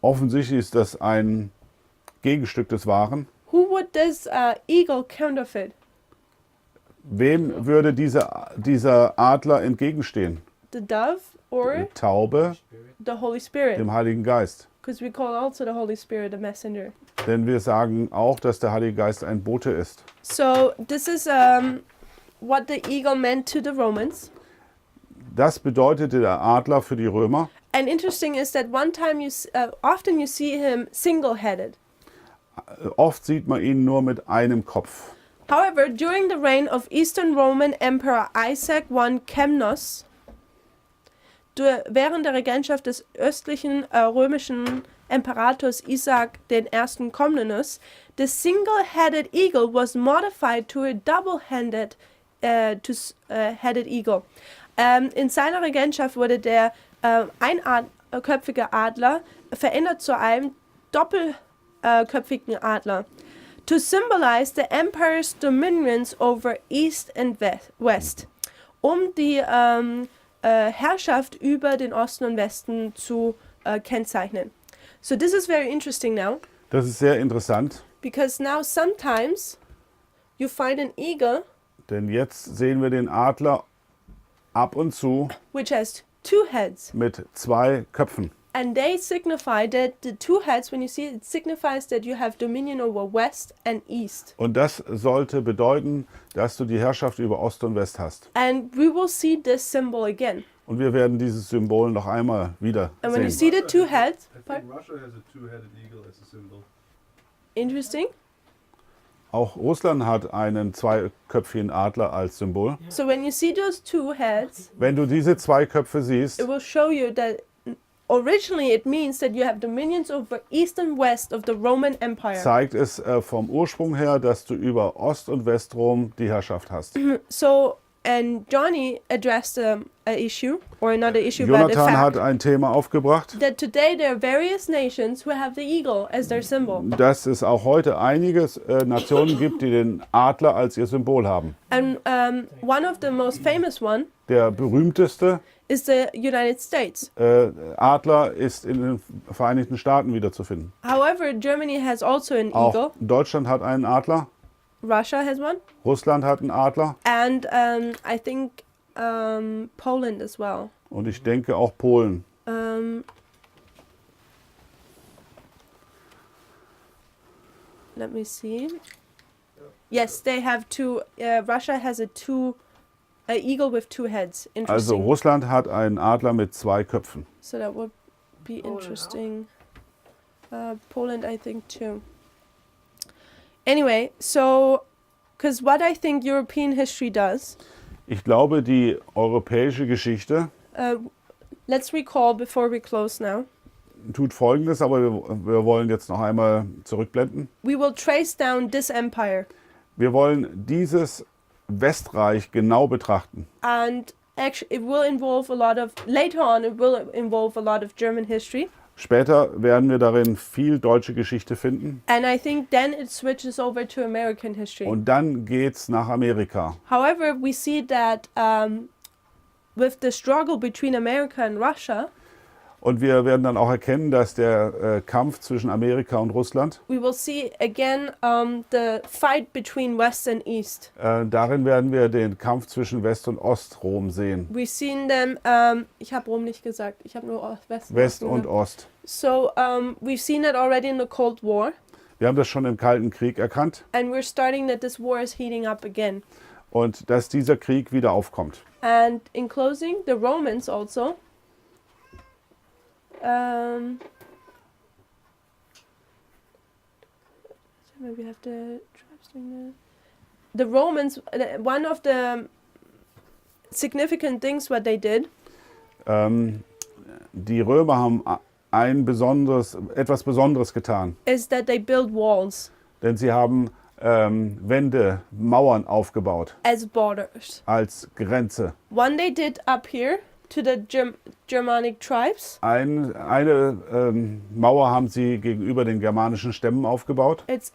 Offensichtlich ist das ein Gegenstück des Wahren. who would this eagle counterfeit? Wem würde dieser Adler entgegenstehen? The dove or Die Taube, Spirit. the Holy Spirit? dem Heiligen Geist. Because we call also the Holy Spirit a messenger. Denn wir sagen auch, dass der Heilige Geist ein Bote ist. So this is what the eagle meant to the Romans. Das bedeutete der Adler für die Römer. And interesting is that one time often you see him single-headed. Oft sieht man ihn nur mit einem Kopf. However, during the reign of Eastern Roman Emperor Isaac I Komnenos, während der Regentschaft des östlichen römischen Imperators Isaac I. Komnenos, the single-headed eagle was modified to a double-headed headed eagle. In seiner Regentschaft wurde der einköpfige Adler verändert zu einem doppelköpfigen Adler. To symbolize the empire's dominions over East and West, die Herrschaft über den Osten und Westen zu kennzeichnen. So this is very interesting now, Das ist sehr interessant, because now sometimes you find an eagle denn jetzt sehen wir den Adler ab und zu which has two heads, mit 2 Köpfen. and they signify that the two heads, when you see it, signifies that you have dominion over West and East. Und das sollte bedeuten, dass du die Herrschaft über Ost und West hast. And we will see this symbol again. Und wir werden dieses Symbol noch einmal wieder And when you sehen. see the two heads, I think Russia has a two-headed eagle as a symbol. interesting. Auch Russland hat einen 2-köpfigen Adler als Symbol. So when you see those two heads, Wenn du diese 2 Köpfe siehst, it will show you that originally it means that you have dominions over East and West of the Roman Empire. zeigt es vom Ursprung her, dass du über Ost- und Westrom die Herrschaft hast. So, and Johnny addressed a issue, or not an issue, but a Jonathan hat fact, ein Thema aufgebracht, that today there are various nations who have the eagle as their symbol. dass es auch heute einige Nationen gibt, die den Adler als ihr Symbol haben. And one of the most famous one Der berühmteste is the United States. Adler ist in den Vereinigten Staaten wiederzufinden. However, Germany has also an Auch eagle. Deutschland hat einen Adler, Russia has one, Russland hat einen Adler and I think Poland as well. und ich denke auch Polen. Let me see. Yes, they have two. Russia has a eagle with two heads. Also Interesting. Russland hat einen Adler mit 2 Köpfen. So that would be Poland interesting. Poland, I think too. Anyway, so because what I think European history does, Ich glaube, die europäische Geschichte let's recall before we close now. tut Folgendes, aber wir wollen jetzt noch einmal zurückblenden. We will trace down this empire, Wir wollen dieses Westreich genau betrachten. and actually, it will involve a lot of. Later on, it will involve a lot of German history, Später werden wir darin viel deutsche Geschichte finden and I think then it switches over to American history. und dann geht's nach Amerika. However, we see that with the struggle between America and Russia, Und wir werden dann auch erkennen, dass der Kampf zwischen Amerika und Russland, we will see again the fight between West and East. darin werden wir den Kampf zwischen West- und Ostrom sehen. We've seen them. Ich habe Rom nicht gesagt. Ich habe nur West. West und Ost. So we've seen it already in the Cold War, Wir haben das schon im Kalten Krieg erkannt and we're starting that this war is heating up again. und dass dieser Krieg wieder aufkommt. And in closing, the Romans also. Maybe we have the tribes doing the Romans. One of the significant things what they did Die Römer haben etwas Besonderes getan, is that they built walls denn sie haben Wände, Mauern aufgebaut as borders. als Grenze. One they did up here to the Germanic tribes. Eine Mauer haben sie gegenüber den germanischen Stämmen aufgebaut. It's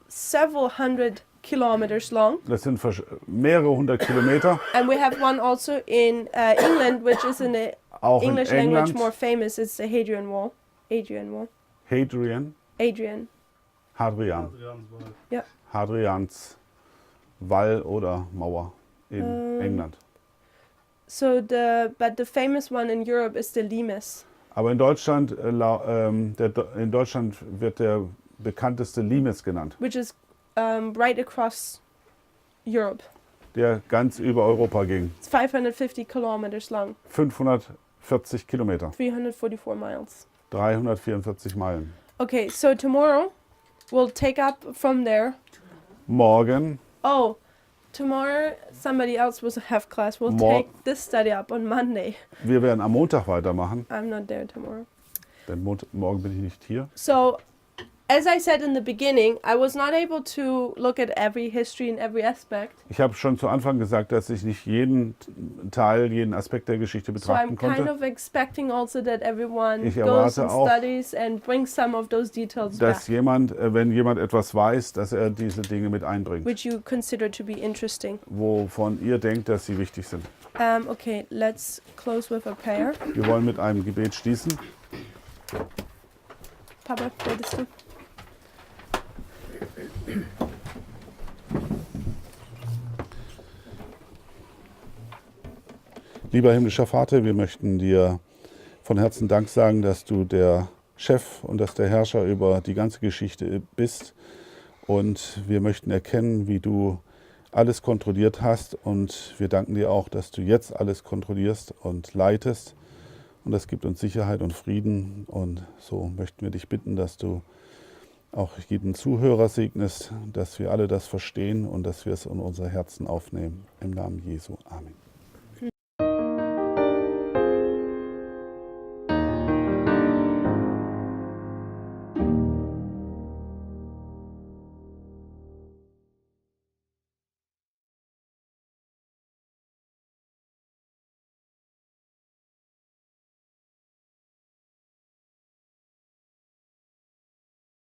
several hundred kilometers long, Das sind mehrere 100 Kilometer. and we have one also in England, which is in the Auch in English language England. more famous. It's the Hadrian Wall. Adrian Wall. Hadrian. Adrian. Hadrian. Hadrianswall. Hadrians Wall oder Mauer in England. So but the famous one in Europe is the Limes, Aber in Deutschland, in Deutschland wird der bekannteste Limes genannt, which is right across Europe. der ganz über Europa ging. It's 550 kilometers long, 540 Kilometer, 344 miles. 344 Meilen. Okay, so tomorrow we'll take up from there. Morgen, Oh, tomorrow somebody else will have class. We'll take this study up on Monday. wir werden am Montag weitermachen, I'm not there tomorrow. denn morgen bin ich nicht hier. So, as I said in the beginning, I was not able to look at every history and every aspect. Ich habe schon zu Anfang gesagt, dass ich nicht jeden Teil, jeden Aspekt der Geschichte So I'm betrachten kind konnte. of expecting also that everyone Ich goes erwarte and auch, studies and brings some of those details back, Dass jemand, wenn jemand etwas weiß, dass er diese Dinge mit einbringt, which you consider to be interesting. wovon ihr denkt, dass sie wichtig sind. Okay, let's close with a prayer. Wir wollen mit einem Gebet schließen. Papa, betest du? Lieber himmlischer Vater, wir möchten dir von Herzen Dank sagen, dass du der Chef und dass der Herrscher über die ganze Geschichte bist. Und wir möchten erkennen, wie du alles kontrolliert hast. Und wir danken dir auch, dass du jetzt alles kontrollierst und leitest. Und das gibt uns Sicherheit und Frieden. Und so möchten wir dich bitten, dass du auch jeden Zuhörer segnest, dass wir alle das verstehen und dass wir es in unser Herzen aufnehmen. Im Namen Jesu. Amen.